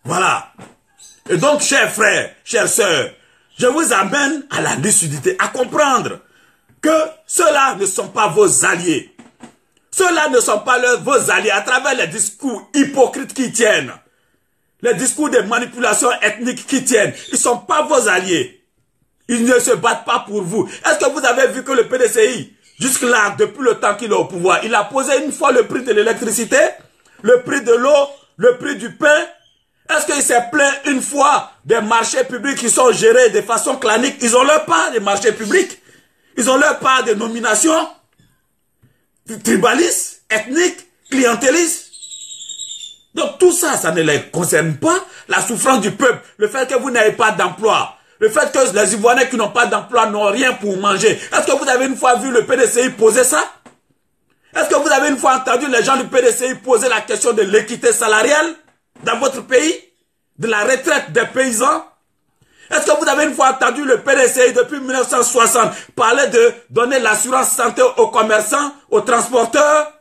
Voilà. Et donc, chers frères, chères sœurs, je vous amène à la lucidité, à comprendre que ceux-là ne sont pas vos alliés. Ceux-là ne sont pas vos alliés à travers les discours hypocrites qui tiennent. Les discours de manipulation ethnique qui tiennent. Ils ne sont pas vos alliés. Ils ne se battent pas pour vous. Est-ce que vous avez vu que le PDCI, jusque-là, depuis le temps qu'il est au pouvoir, il a posé une fois le prix de l'électricité, le prix de l'eau, le prix du pain? Est-ce qu'il s'est plaint une fois des marchés publics qui sont gérés de façon clanique? Ils ont leur part des marchés publics. Ils ont leur part de nomination, tribalistes, ethniques, clientélistes. Donc tout ça, ça ne les concerne pas. La souffrance du peuple, le fait que vous n'avez pas d'emploi, le fait que les Ivoiriens qui n'ont pas d'emploi n'ont rien pour manger. Est-ce que vous avez une fois vu le PDCI poser ça? Est-ce que vous avez une fois entendu les gens du PDCI poser la question de l'équité salariale dans votre pays? De la retraite des paysans? Est-ce que vous avez une fois entendu le PDCI depuis 1960 parler de donner l'assurance santé aux commerçants, aux transporteurs,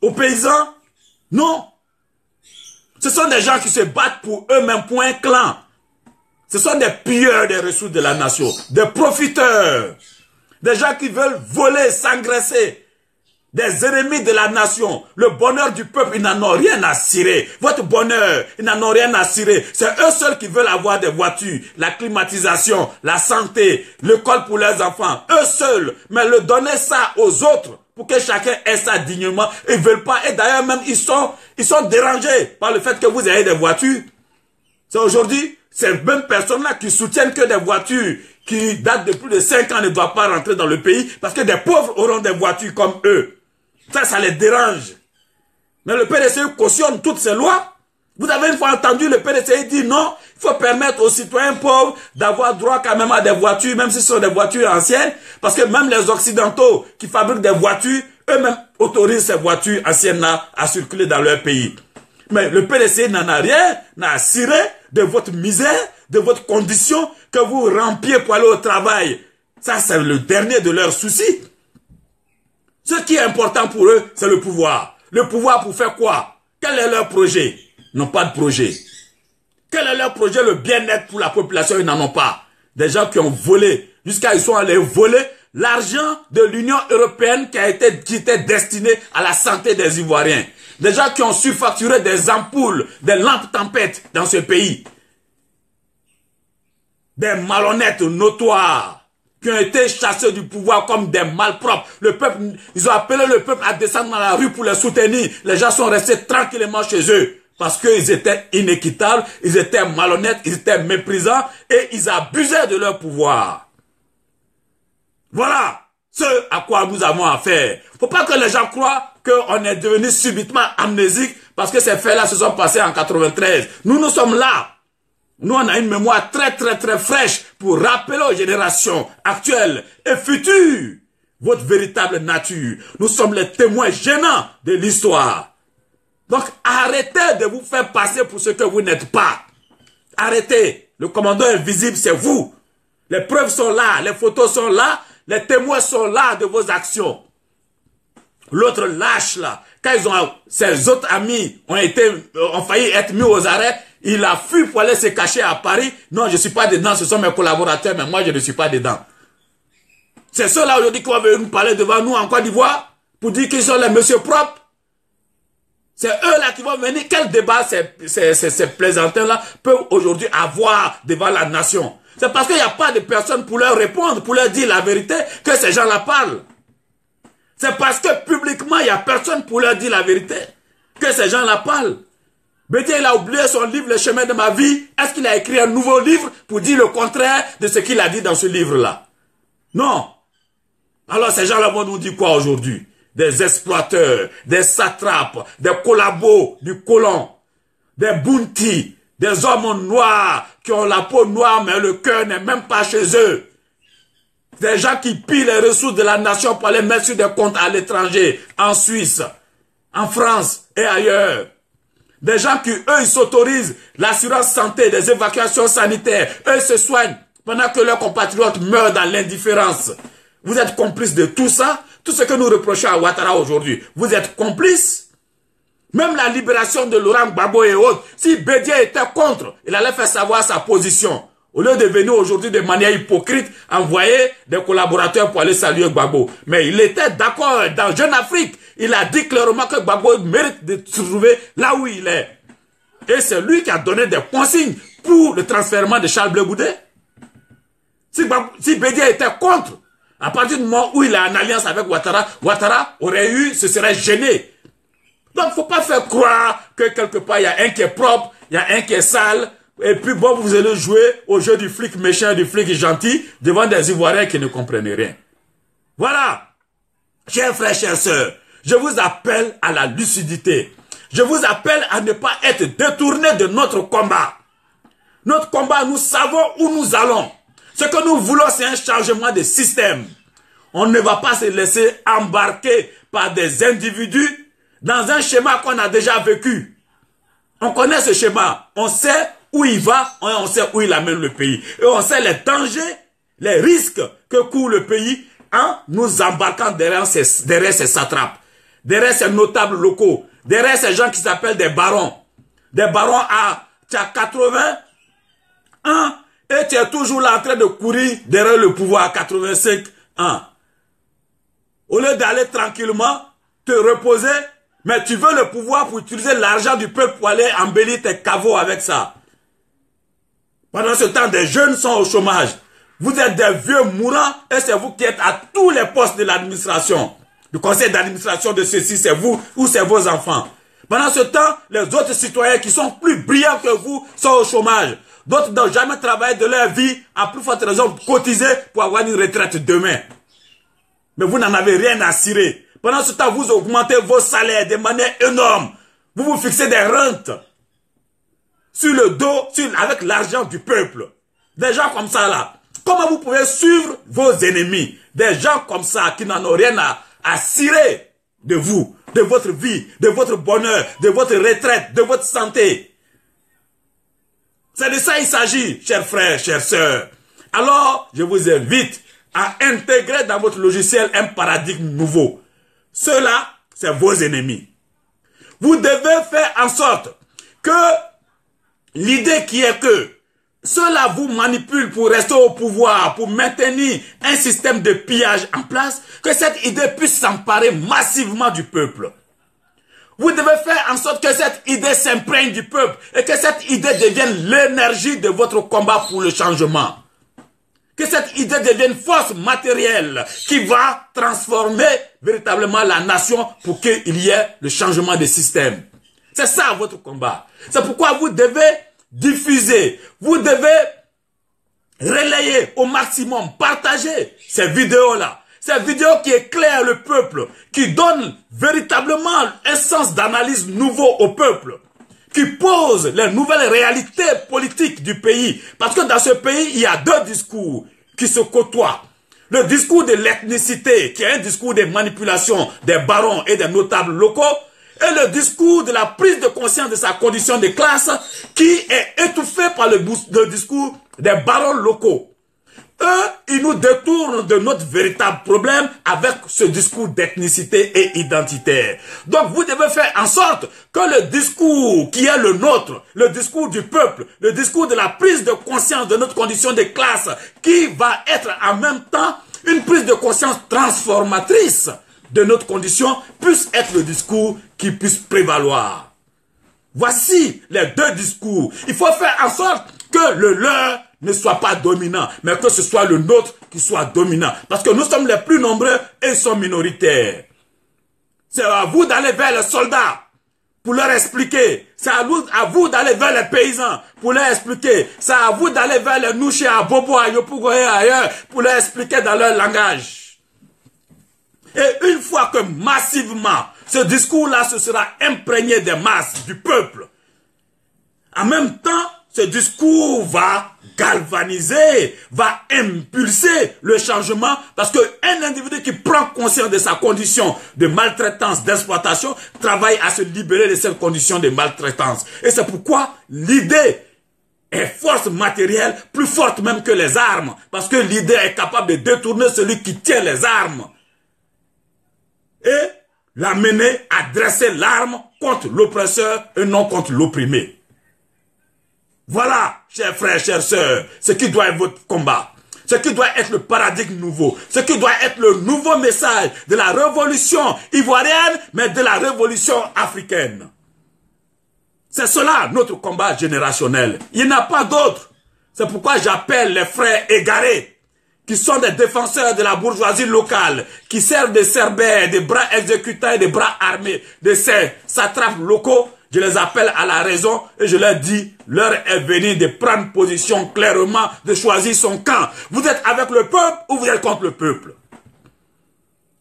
aux paysans? Non. Ce sont des gens qui se battent pour eux-mêmes, pour un clan. Ce sont des pilleurs des ressources de la nation, des profiteurs, des gens qui veulent voler, s'engraisser, des ennemis de la nation. Le bonheur du peuple, ils n'en ont rien à cirer. Votre bonheur, ils n'en ont rien à cirer. C'est eux seuls qui veulent avoir des voitures, la climatisation, la santé, l'école pour leurs enfants. Eux seuls. Mais le donner ça aux autres, pour que chacun ait ça dignement, ils ne veulent pas. Et d'ailleurs même, ils sont dérangés par le fait que vous ayez des voitures. C'est aujourd'hui, ces mêmes personnes-là qui soutiennent que des voitures qui datent de plus de 5 ans ne doivent pas rentrer dans le pays parce que des pauvres auront des voitures comme eux. Ça les dérange. Mais le PDCI cautionne toutes ces lois. Vous avez une fois entendu le PDCI dire non, il faut permettre aux citoyens pauvres d'avoir droit quand même à des voitures, même si ce sont des voitures anciennes, parce que même les Occidentaux qui fabriquent des voitures, eux-mêmes autorisent ces voitures anciennes-là à circuler dans leur pays. Mais le PDCI n'en a rien à cirer de votre misère, de votre condition, que vous rampiez pour aller au travail. Ça, c'est le dernier de leurs soucis. Ce qui est important pour eux, c'est le pouvoir. Le pouvoir pour faire quoi? Quel est leur projet? Ils n'ont pas de projet. Quel est leur projet? Le bien-être pour la population, ils n'en ont pas. Des gens qui ont volé, jusqu'à ils sont allés voler l'argent de l'Union européenne qui était destiné à la santé des Ivoiriens. Des gens qui ont surfacturé des ampoules, des lampes tempêtes dans ce pays. Des malhonnêtes notoires qui ont été chassés du pouvoir comme des malpropres. Le peuple, ils ont appelé le peuple à descendre dans la rue pour les soutenir. Les gens sont restés tranquillement chez eux parce qu'ils étaient inéquitables, ils étaient malhonnêtes, ils étaient méprisants et ils abusaient de leur pouvoir. Voilà ce à quoi nous avons affaire. Faut pas que les gens croient qu'on est devenu subitement amnésique parce que ces faits-là se sont passés en 93. Nous sommes là. Nous, on a une mémoire très fraîche pour rappeler aux générations actuelles et futures votre véritable nature. Nous sommes les témoins gênants de l'histoire. Donc, arrêtez de vous faire passer pour ce que vous n'êtes pas. Arrêtez. Le commandant invisible, c'est vous. Les preuves sont là, les photos sont là, les témoins sont là de vos actions. L'autre lâche là, quand ses autres amis ont failli être mis aux arrêts, il a fui pour aller se cacher à Paris. Non, je ne suis pas dedans, ce sont mes collaborateurs, mais moi je ne suis pas dedans. C'est ceux-là aujourd'hui qui vont venir nous parler devant nous en Côte d'Ivoire pour dire qu'ils sont les messieurs propres. C'est eux-là qui vont venir. Quel débat ces plaisantins-là peuvent aujourd'hui avoir devant la nation? C'est parce qu'il n'y a pas de personne pour leur répondre, pour leur dire la vérité, que ces gens-là parlent. C'est parce que publiquement, il n'y a personne pour leur dire la vérité, que ces gens-là parlent. Bédié, il a oublié son livre, Le chemin de ma vie. Est-ce qu'il a écrit un nouveau livre pour dire le contraire de ce qu'il a dit dans ce livre-là? Non. Alors ces gens-là vont nous dire quoi aujourd'hui? Des exploiteurs, des satrapes, des collabos du colon, des bounty, des hommes noirs qui ont la peau noire mais le cœur n'est même pas chez eux. Des gens qui pillent les ressources de la nation pour les mettre sur des comptes à l'étranger, en Suisse, en France et ailleurs. Des gens qui, eux, ils s'autorisent l'assurance santé, des évacuations sanitaires. Eux, ils se soignent pendant que leurs compatriotes meurent dans l'indifférence. Vous êtes complices de tout ça. Tout ce que nous reprochons à Ouattara aujourd'hui, vous êtes complices. Même la libération de Laurent Gbagbo et autres, si Bédié était contre, il allait faire savoir sa position. Au lieu de venir aujourd'hui de manière hypocrite, envoyer des collaborateurs pour aller saluer Gbagbo. Mais il était d'accord dans Jeune Afrique. Il a dit clairement que Gbagbo mérite de se trouver là où il est. Et c'est lui qui a donné des consignes pour le transfèrement de Charles Blé Goudé. Si Bédié était contre, à partir du moment où il est en alliance avec Ouattara, Ouattara se serait gêné. Donc, il ne faut pas faire croire que quelque part, il y a un qui est propre, il y a un qui est sale, et puis bon, vous allez jouer au jeu du flic méchant, du flic gentil, devant des Ivoiriens qui ne comprennent rien. Voilà. Chers frères, chères sœurs, je vous appelle à la lucidité. Je vous appelle à ne pas être détournés de notre combat. Notre combat, nous savons où nous allons. Ce que nous voulons, c'est un changement de système. On ne va pas se laisser embarquer par des individus dans un schéma qu'on a déjà vécu. On connaît ce schéma. On sait où il va, on sait où il amène le pays. Et on sait les dangers, les risques que court le pays en nous embarquant derrière ces satrapes, derrière ces notables locaux, derrière ces gens qui s'appellent des barons. Des barons tu as 80 ans et tu es toujours là en train de courir derrière le pouvoir à 85 ans. Au lieu d'aller tranquillement, te reposer, mais tu veux le pouvoir pour utiliser l'argent du peuple pour aller embellir tes caveaux avec ça. Pendant ce temps, des jeunes sont au chômage. Vous êtes des vieux mourants et c'est vous qui êtes à tous les postes de l'administration. Le conseil d'administration de ceci, c'est vous ou c'est vos enfants. Pendant ce temps, les autres citoyens qui sont plus brillants que vous sont au chômage. D'autres n'ont jamais travaillé de leur vie, à plus forte raison cotiser pour avoir une retraite demain. Mais vous n'en avez rien à cirer. Pendant ce temps, vous augmentez vos salaires de manière énorme. Vous vous fixez des rentes sur le dos, avec l'argent du peuple. Des gens comme ça là. Comment vous pouvez suivre vos ennemis? Des gens comme ça qui n'en ont rien à cirer de vous, de votre vie, de votre bonheur, de votre retraite, de votre santé. C'est de ça il s'agit, chers frères, chères sœurs. Alors, je vous invite à intégrer dans votre logiciel un paradigme nouveau. Ceux-là, c'est vos ennemis. Vous devez faire en sorte que l'idée qui est que ceux-là vous manipulent pour rester au pouvoir, pour maintenir un système de pillage en place, que cette idée puisse s'emparer massivement du peuple. Vous devez faire en sorte que cette idée s'imprègne du peuple et que cette idée devienne l'énergie de votre combat pour le changement. Que cette idée devienne force matérielle qui va transformer véritablement la nation pour qu'il y ait le changement de système. C'est ça votre combat. C'est pourquoi vous devez diffuser, vous devez relayer au maximum, partager ces vidéos-là. Ces vidéos qui éclairent le peuple, qui donnent véritablement un sens d'analyse nouveau au peuple, qui posent les nouvelles réalités politiques du pays. Parce que dans ce pays, il y a deux discours qui se côtoient. Le discours de l'ethnicité, qui est un discours de manipulation des barons et des notables locaux, et le discours de la prise de conscience de sa condition de classe, qui est étouffé par le discours des barons locaux. Eux, ils nous détournent de notre véritable problème avec ce discours d'ethnicité et identitaire. Donc, vous devez faire en sorte que le discours qui est le nôtre, le discours du peuple, le discours de la prise de conscience de notre condition de classe, qui va être en même temps une prise de conscience transformatrice de notre condition, puisse être le discours qui puisse prévaloir. Voici les deux discours. Il faut faire en sorte que le leur ne soit pas dominant, mais que ce soit le nôtre qui soit dominant. Parce que nous sommes les plus nombreux et ils sont minoritaires. C'est à vous d'aller vers les soldats pour leur expliquer. C'est à vous d'aller vers les paysans pour leur expliquer. C'est à vous d'aller vers les Nouché, à Bobo, à Yopougo et ailleurs pour leur expliquer dans leur langage. Et une fois que massivement, ce discours-là se sera imprégné des masses, du peuple, en même temps, ce discours va galvaniser, va impulser le changement parce qu'un individu qui prend conscience de sa condition de maltraitance, d'exploitation, travaille à se libérer de cette condition de maltraitance. Et c'est pourquoi l'idée est force matérielle, plus forte même que les armes, parce que l'idée est capable de détourner celui qui tient les armes. Et l'amener à dresser l'arme contre l'oppresseur et non contre l'opprimé. Voilà, chers frères, chères sœurs, ce qui doit être votre combat. Ce qui doit être le paradigme nouveau. Ce qui doit être le nouveau message de la révolution ivoirienne, mais de la révolution africaine. C'est cela, notre combat générationnel. Il n'y en a pas d'autre. C'est pourquoi j'appelle les frères égarés, qui sont des défenseurs de la bourgeoisie locale, qui servent de cerbères, des bras exécutants et des bras armés de ces satrapes locaux. Je les appelle à la raison et je leur dis, l'heure est venue de prendre position clairement, de choisir son camp. Vous êtes avec le peuple ou vous êtes contre le peuple?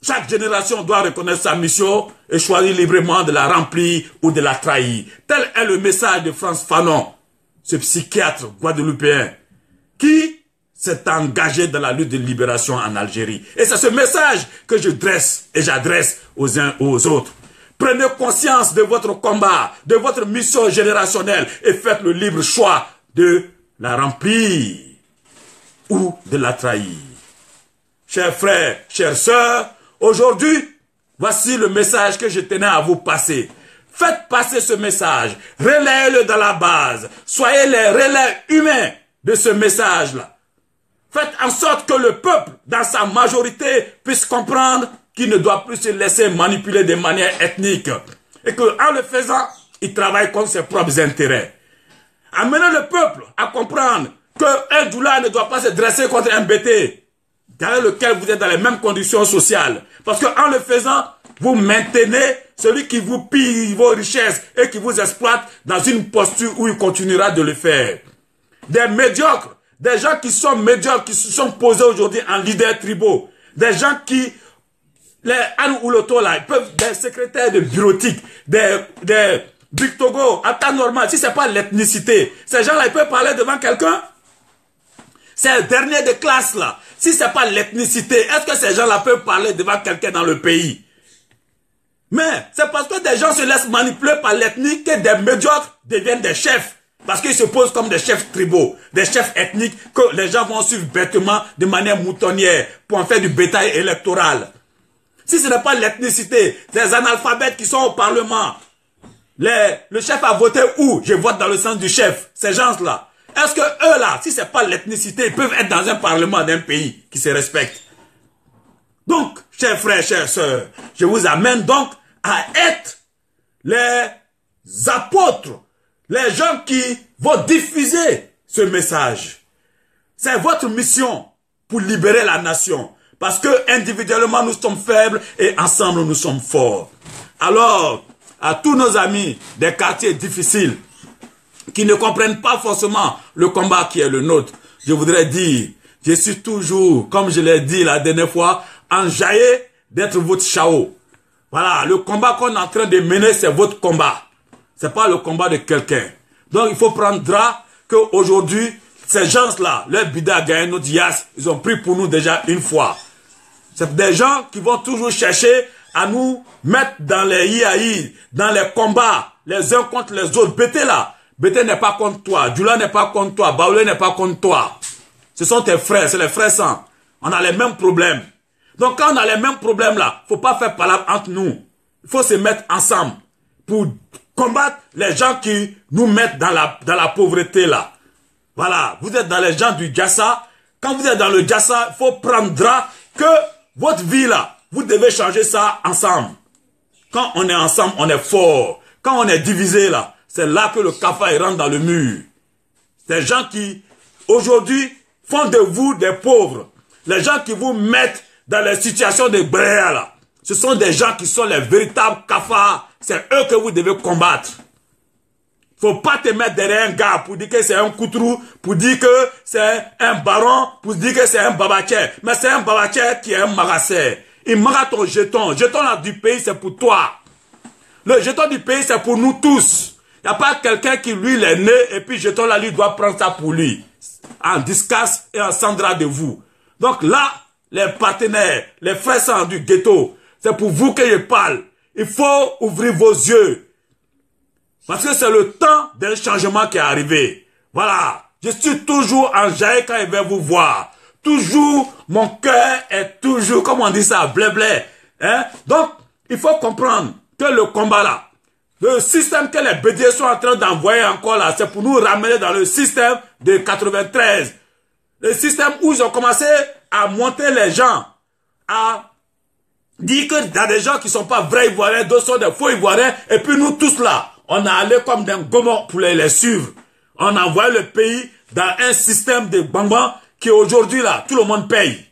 Chaque génération doit reconnaître sa mission et choisir librement de la remplir ou de la trahir. Tel est le message de Frantz Fanon, ce psychiatre guadeloupéen, qui s'est engagé dans la lutte de libération en Algérie. Et c'est ce message que je dresse et j'adresse aux uns aux autres. Prenez conscience de votre combat, de votre mission générationnelle et faites le libre choix de la remplir ou de la trahir. Chers frères, chères sœurs, aujourd'hui, voici le message que je tenais à vous passer. Faites passer ce message, relayez-le dans la base, soyez les relais humains de ce message-là. Faites en sorte que le peuple, dans sa majorité, puisse comprendre qu'il ne doit plus se laisser manipuler de manière ethnique. Et qu'en le faisant, il travaille contre ses propres intérêts. Amenez le peuple à comprendre qu'un doula ne doit pas se dresser contre un BT, dans lequel vous êtes dans les mêmes conditions sociales. Parce qu'en le faisant, vous maintenez celui qui vous pille vos richesses et qui vous exploite dans une posture où il continuera de le faire. Des médiocres, des gens qui sont médiocres, qui se sont posés aujourd'hui en leaders tribaux, des gens qui, les Anne ou l'auto là, ils peuvent, des secrétaires de bureautique, des Bictogo, en temps normal, si c'est pas l'ethnicité, ces gens là, ils peuvent parler devant quelqu'un? Ces derniers de classe là, si c'est pas l'ethnicité, est-ce que ces gens là peuvent parler devant quelqu'un dans le pays? Mais c'est parce que des gens se laissent manipuler par l'ethnie que des médiocres deviennent des chefs. Parce qu'ils se posent comme des chefs tribaux, des chefs ethniques que les gens vont suivre bêtement de manière moutonnière pour en faire du bétail électoral. Si ce n'est pas l'ethnicité, des analphabètes qui sont au Parlement, le chef a voté où? Je vote dans le sens du chef. Ces gens-là, est-ce que eux là, si c'est pas l'ethnicité, ils peuvent être dans un Parlement d'un pays qui se respecte? Donc, chers frères, chères sœurs, je vous amène donc à être les apôtres, les gens qui vont diffuser ce message. C'est votre mission pour libérer la nation. Parce que individuellement nous sommes faibles et ensemble nous sommes forts. Alors, à tous nos amis des quartiers difficiles qui ne comprennent pas forcément le combat qui est le nôtre, je voudrais dire, je suis toujours, comme je l'ai dit la dernière fois, enjaillé d'être votre chao. Voilà, le combat qu'on est en train de mener, c'est votre combat. C'est pas le combat de quelqu'un. Donc, il faut prendre drap qu'aujourd'hui, ces gens-là, leur bida gagné notre yas, ils ont pris pour nous déjà une fois. C'est des gens qui vont toujours chercher à nous mettre dans les IAI, dans les combats, les uns contre les autres. Bété là, Bété n'est pas contre toi, Djoula n'est pas contre toi, Baoulé n'est pas contre toi. Ce sont tes frères, c'est les frères sang. On a les mêmes problèmes. Donc quand on a les mêmes problèmes là, faut pas faire palabre entre nous. Il faut se mettre ensemble pour combattre les gens qui nous mettent dans la pauvreté là. Voilà, vous êtes dans les gens du Djassa. Quand vous êtes dans le Djassa, il faut prendre que votre vie là, vous devez changer ça ensemble. Quand on est ensemble, on est fort. Quand on est divisé là, c'est là que le cafard rentre dans le mur. Ces gens qui, aujourd'hui, font de vous des pauvres. Les gens qui vous mettent dans les situations de bréa là. Ce sont des gens qui sont les véritables cafards. C'est eux que vous devez combattre. Faut pas te mettre derrière un gars pour dire que c'est un coutrou, pour dire que c'est un baron, pour dire que c'est un babaché. Mais c'est un babaché qui est un magasin. Il maga ton jeton. Jeton là du pays, c'est pour toi. Le jeton du pays, c'est pour nous tous. Il n'y a pas quelqu'un qui, lui, il est né, et puis jeton là, lui, doit prendre ça pour lui. En discasse et en sandra de vous. Donc là, les partenaires, les frères sang du ghetto, c'est pour vous que je parle. Il faut ouvrir vos yeux. Parce que c'est le temps d'un changement qui est arrivé. Voilà. Je suis toujours en jaillet quand je vais vous voir. Toujours, mon cœur est toujours, comment on dit ça, blé blé. Hein? Donc, il faut comprendre que le combat là, le système que les BDS sont en train d'envoyer encore là, c'est pour nous ramener dans le système de 93. Le système où ils ont commencé à monter les gens, à dire qu'il y a des gens qui ne sont pas vrais Ivoiriens, d'autres sont des faux Ivoiriens, et puis nous tous là, on a allé comme des gomons pour les suivre. On a envoyé le pays dans un système de bambans qui aujourd'hui là, tout le monde paye.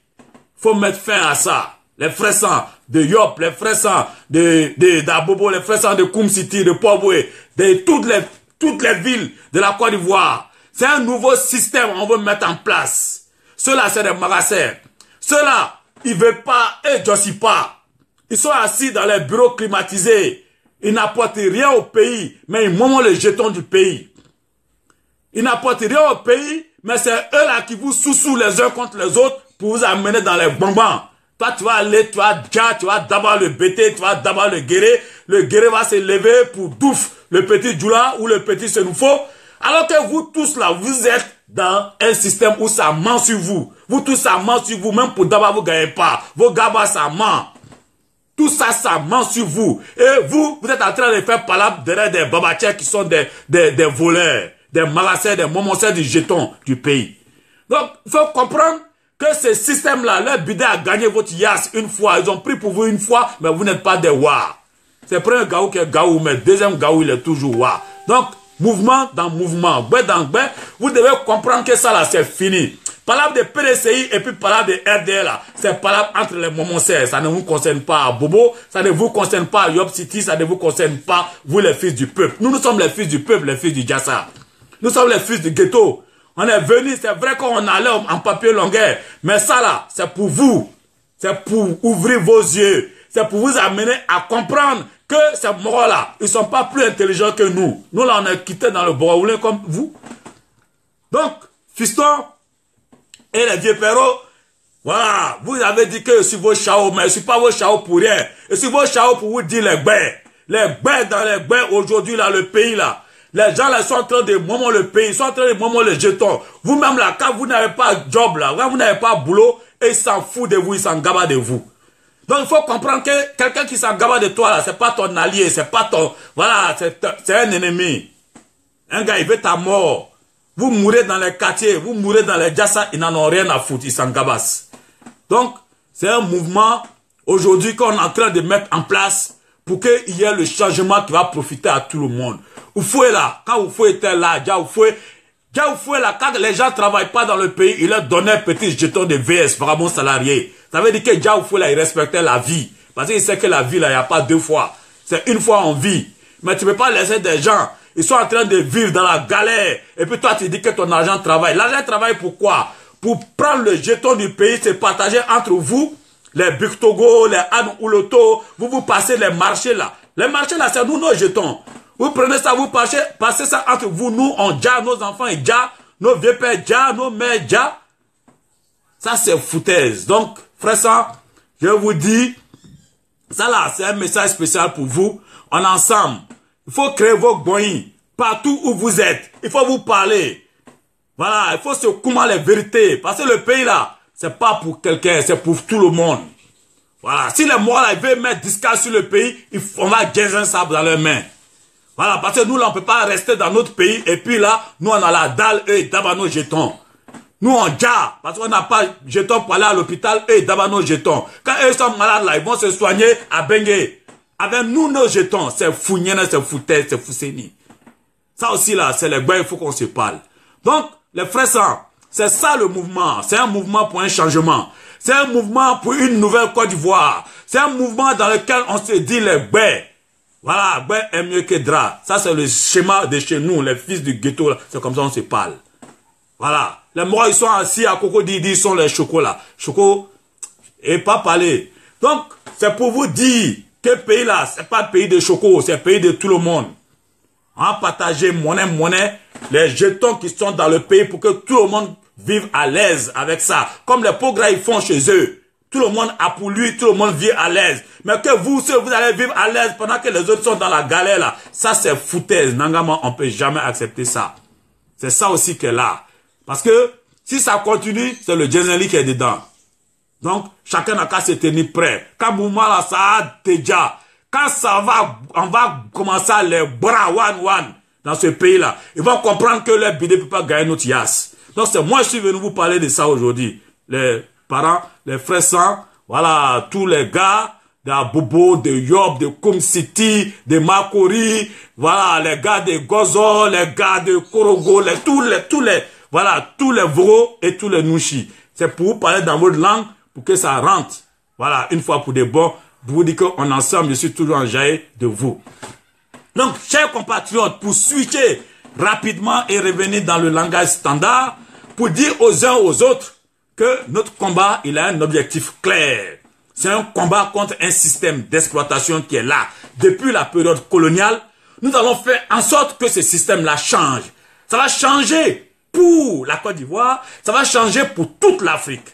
Faut mettre fin à ça. Les frères sang de Yop, les frères sang d'Abobo, les frères sang de Koum City, de Poboué, de toutes les villes de la Côte d'Ivoire. C'est un nouveau système qu'on veut mettre en place. Ceux-là, c'est des magasins. Ceux-là, ils ne veulent pas et jossent pas. Ils sont assis dans les bureaux climatisés. Ils n'apportent rien au pays, mais ils montent le jeton du pays. Ils n'apportent rien au pays, mais c'est eux là qui vous sous les uns contre les autres pour vous amener dans les bonbons. Toi, tu vas aller, tu vas d'abord le bêter, tu vas d'abord le guérir. Le guérir va se lever pour douf le petit Djoula ou le petit Senoufo. Alors que vous tous là, vous êtes dans un système où ça ment sur vous. Vous tous, ça ment sur vous. Même pour d'abord, vous ne gagnez pas. Vos gabas, ça ment. Tout ça, ça ment sur vous. Et vous êtes en train de faire palabre derrière des babatiers qui sont des voleurs, des magasins, des momonceurs du jeton du pays. Donc, il faut comprendre que ce système-là, leur bidet a gagné votre yass une fois. Ils ont pris pour vous une fois, mais vous n'êtes pas des wa. C'est le premier gaou qui est gaou, mais le deuxième gaou, il est toujours wa. Donc, mouvement dans mouvement, gbé dans gbé, vous devez comprendre que ça là, c'est fini. Palabre de PDCI et puis palabre de RDL là, c'est palabre entre les momonceurs. Ça ne vous concerne pas à Bobo, ça ne vous concerne pas à Yop City, ça ne vous concerne pas, vous les fils du peuple. Nous sommes les fils du peuple, les fils du Djassa. Nous sommes les fils du ghetto. On est venus, c'est vrai qu'on allait en papier longueur, mais ça là, c'est pour vous. C'est pour ouvrir vos yeux. C'est pour vous amener à comprendre que ces morts-là, ils ne sont pas plus intelligents que nous. Nous là, on est quittés dans le bois comme vous. Donc, fiston et les vieux perros, voilà, vous avez dit que je suis vos chaos, mais je ne suis pas vos chaos pour rien. Je suis vos chaos pour vous dire les gbés. Les gbés dans les gbés aujourd'hui, là, le pays là. Les gens là sont en train de moment le pays, ils sont en train de moment le jeton. Vous-même là, quand vous n'avez pas de job là, quand vous n'avez pas de boulot, ils s'en foutent de vous, ils s'en gabent de vous. Donc il faut comprendre que quelqu'un qui s'en gabe de toi là, c'est pas ton allié, c'est pas ton, voilà, c'est un ennemi. Un gars, il veut ta mort. Vous mourrez dans les quartiers, vous mourrez dans les Djassa, ils n'en ont rien à foutre, ils s'en gabassent. Donc, c'est un mouvement aujourd'hui qu'on est en train de mettre en place pour qu'il y ait le changement qui va profiter à tout le monde. Oufoué là, quand Oufoué était là, Oufoué là, quand les gens ne travaillent pas dans le pays, il leur donnait un petit jeton de VS, vraiment salarié. Ça veut dire que Oufoué là, il respectait la vie. Parce qu'il sait que la vie là, il n'y a pas deux fois. C'est une fois en vie. Mais tu ne peux pas laisser des gens, ils sont en train de vivre dans la galère. Et puis toi, tu dis que ton argent travaille. L'argent travaille pourquoi? Pour prendre le jeton du pays, c'est partager entre vous, les Buktogo, les Anne Ouloto, vous passez les marchés là. Les marchés là, c'est nous nos jetons. Vous prenez ça, vous passez ça entre vous, nous, on déjà, nos enfants, et déjà, nos vieux pères, déjà, nos mères, déjà. Ça, c'est foutaise. Donc, frère ça, je vous dis, ça là, c'est un message spécial pour vous. On est ensemble. Il faut créer vos boyens partout où vous êtes. Il faut vous parler. Voilà, il faut se commenter les vérités. Parce que le pays là, c'est pas pour quelqu'un, c'est pour tout le monde. Voilà, si les morts là, ils veulent mettre discard sur le pays, on va gagner un sabre dans leurs mains. Voilà, parce que nous là, on peut pas rester dans notre pays et puis là, nous on a la dalle, eux, ils dabent nos jetons. Nous on déjà, parce qu'on n'a pas de jetons pour aller à l'hôpital, eux, ils dabent nos jetons. Quand eux sont malades là, ils vont se soigner à Bengue. Avec nous, nos jetons, c'est fougnene, c'est foutaise, c'est fousséni. Ça aussi là, c'est les gars, il faut qu'on se parle. Donc, les frères sang, c'est ça le mouvement. C'est un mouvement pour un changement. C'est un mouvement pour une nouvelle Côte d'Ivoire. C'est un mouvement dans lequel on se dit les gbé. Voilà, gbé est mieux que drap. Ça, c'est le schéma de chez nous, les fils du ghetto. C'est comme ça on se parle. Voilà. Les morts, ils sont assis à Coco Didi, ils sont les chocolats. Choco, et pas parler. Donc, c'est pour vous dire que le pays là, c'est pas le pays de Choco, c'est le pays de tout le monde. On va partager monnaie, les jetons qui sont dans le pays pour que tout le monde vive à l'aise avec ça. Comme les pauvres ils font chez eux. Tout le monde a pour lui, tout le monde vit à l'aise. Mais que vous allez vivre à l'aise pendant que les autres sont dans la galère là. Ça c'est foutaise. Nangama, on peut jamais accepter ça. C'est ça aussi qui est là. Parce que si ça continue, c'est le Djeneli qui est dedans. Donc, chacun n'a qu'à se tenir prêt. Quand mouvement là, ça a déjà. Quand on va commencer à les bras one dans ce pays-là, ils vont comprendre que leur bidé ne peut pas gagner notre yass. Donc c'est moi je suis venu vous parler de ça aujourd'hui. Les parents, les frères sang, voilà, tous les gars d'Abobo, de Yob, de Kum City, de Makori, voilà, les gars de Gozo, les gars de Korogo, tous les Voro et tous les Nushi. C'est pour vous parler dans votre langue, pour que ça rentre. Voilà, une fois pour des bons, pour vous dire qu'en ensemble, je suis toujours enjaillé de vous. Donc, chers compatriotes, pour switcher rapidement et revenir dans le langage standard, pour dire aux uns aux autres que notre combat, il a un objectif clair. C'est un combat contre un système d'exploitation qui est là. Depuis la période coloniale, nous allons faire en sorte que ce système-là change. Ça va changer pour la Côte d'Ivoire, ça va changer pour toute l'Afrique.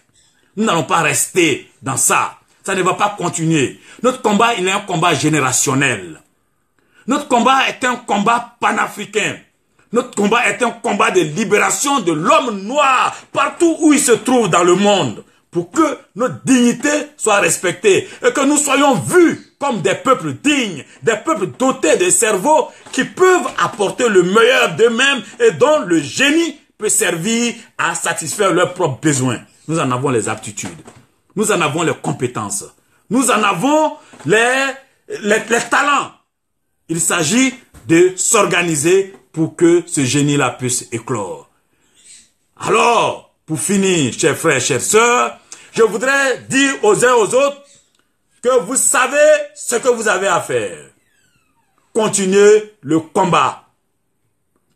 Nous n'allons pas rester dans ça. Ça ne va pas continuer. Notre combat, il est un combat générationnel. Notre combat est un combat panafricain. Notre combat est un combat de libération de l'homme noir partout où il se trouve dans le monde, pour que notre dignité soit respectée et que nous soyons vus comme des peuples dignes, des peuples dotés de cerveaux qui peuvent apporter le meilleur d'eux-mêmes et dont le génie peut servir à satisfaire leurs propres besoins. Nous en avons les aptitudes, nous en avons les compétences, nous en avons les talents. Il s'agit de s'organiser pour que ce génie-là puisse éclore. Alors, pour finir, chers frères, chères sœurs, je voudrais dire aux uns aux autres que vous savez ce que vous avez à faire. Continuez le combat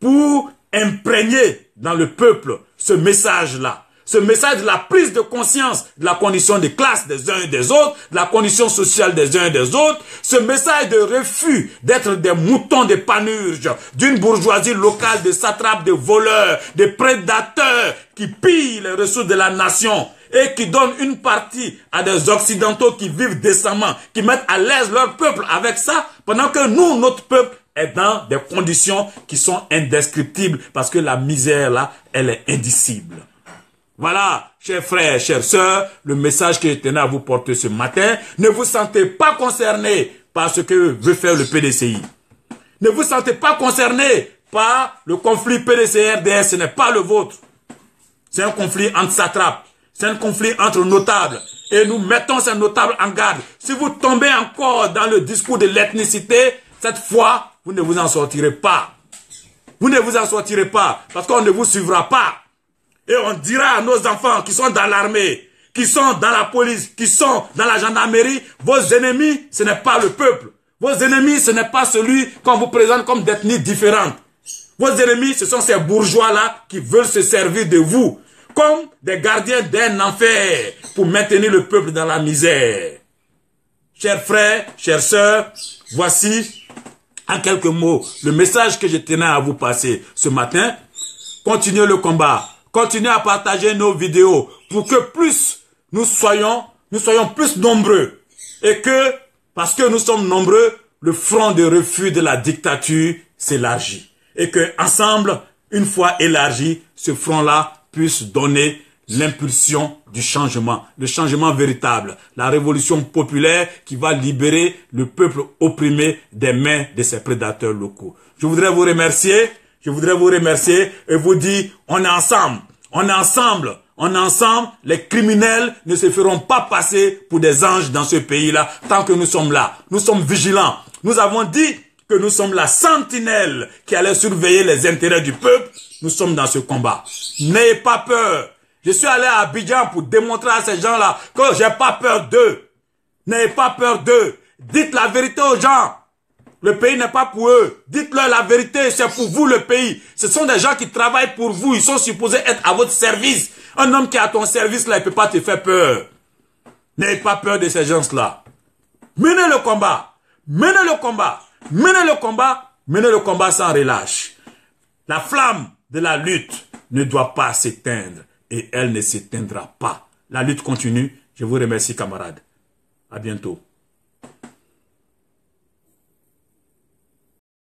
pour imprégner dans le peuple ce message-là. Ce message de la prise de conscience de la condition de classe des uns et des autres, de la condition sociale des uns et des autres, ce message de refus d'être des moutons de panurge, d'une bourgeoisie locale de satrapes, de voleurs, de prédateurs qui pillent les ressources de la nation et qui donnent une partie à des occidentaux qui vivent décemment, qui mettent à l'aise leur peuple avec ça, pendant que nous, notre peuple, est dans des conditions qui sont indescriptibles parce que la misère là, elle est indicible. Voilà, chers frères, chères sœurs, le message que je tenais à vous porter ce matin. Ne vous sentez pas concernés par ce que veut faire le PDCI. Ne vous sentez pas concernés par le conflit PDC-RDS, ce n'est pas le vôtre. C'est un conflit entre satrapes, c'est un conflit entre notables. Et nous mettons ces notables en garde. Si vous tombez encore dans le discours de l'ethnicité, cette fois, vous ne vous en sortirez pas. Vous ne vous en sortirez pas, parce qu'on ne vous suivra pas. Et on dira à nos enfants qui sont dans l'armée, qui sont dans la police, qui sont dans la gendarmerie, vos ennemis, ce n'est pas le peuple. Vos ennemis, ce n'est pas celui qu'on vous présente comme d'ethnie différente. Vos ennemis, ce sont ces bourgeois-là qui veulent se servir de vous comme des gardiens d'un enfer pour maintenir le peuple dans la misère. Chers frères, chères sœurs, voici en quelques mots le message que je tenais à vous passer ce matin. Continuez le combat. Continuez à partager nos vidéos pour que plus nous soyons plus nombreux. Et que, parce que nous sommes nombreux, le front de refus de la dictature s'élargit. Et que, ensemble, une fois élargi, ce front-là puisse donner l'impulsion du changement, le changement véritable, la révolution populaire qui va libérer le peuple opprimé des mains de ses prédateurs locaux. Je voudrais vous remercier. Je voudrais vous remercier et vous dire, on est ensemble, on est ensemble, on est ensemble. Les criminels ne se feront pas passer pour des anges dans ce pays-là tant que nous sommes là. Nous sommes vigilants. Nous avons dit que nous sommes la sentinelle qui allait surveiller les intérêts du peuple. Nous sommes dans ce combat. N'ayez pas peur. Je suis allé à Abidjan pour démontrer à ces gens-là que j'ai pas peur d'eux. N'ayez pas peur d'eux. Dites la vérité aux gens. Le pays n'est pas pour eux. Dites-leur la vérité, c'est pour vous le pays. Ce sont des gens qui travaillent pour vous. Ils sont supposés être à votre service. Un homme qui est à ton service, là, il ne peut pas te faire peur. N'ayez pas peur de ces gens-là. Menez le combat. Menez le combat. Menez le combat. Menez le combat sans relâche. La flamme de la lutte ne doit pas s'éteindre. Et elle ne s'éteindra pas. La lutte continue. Je vous remercie, camarades. À bientôt.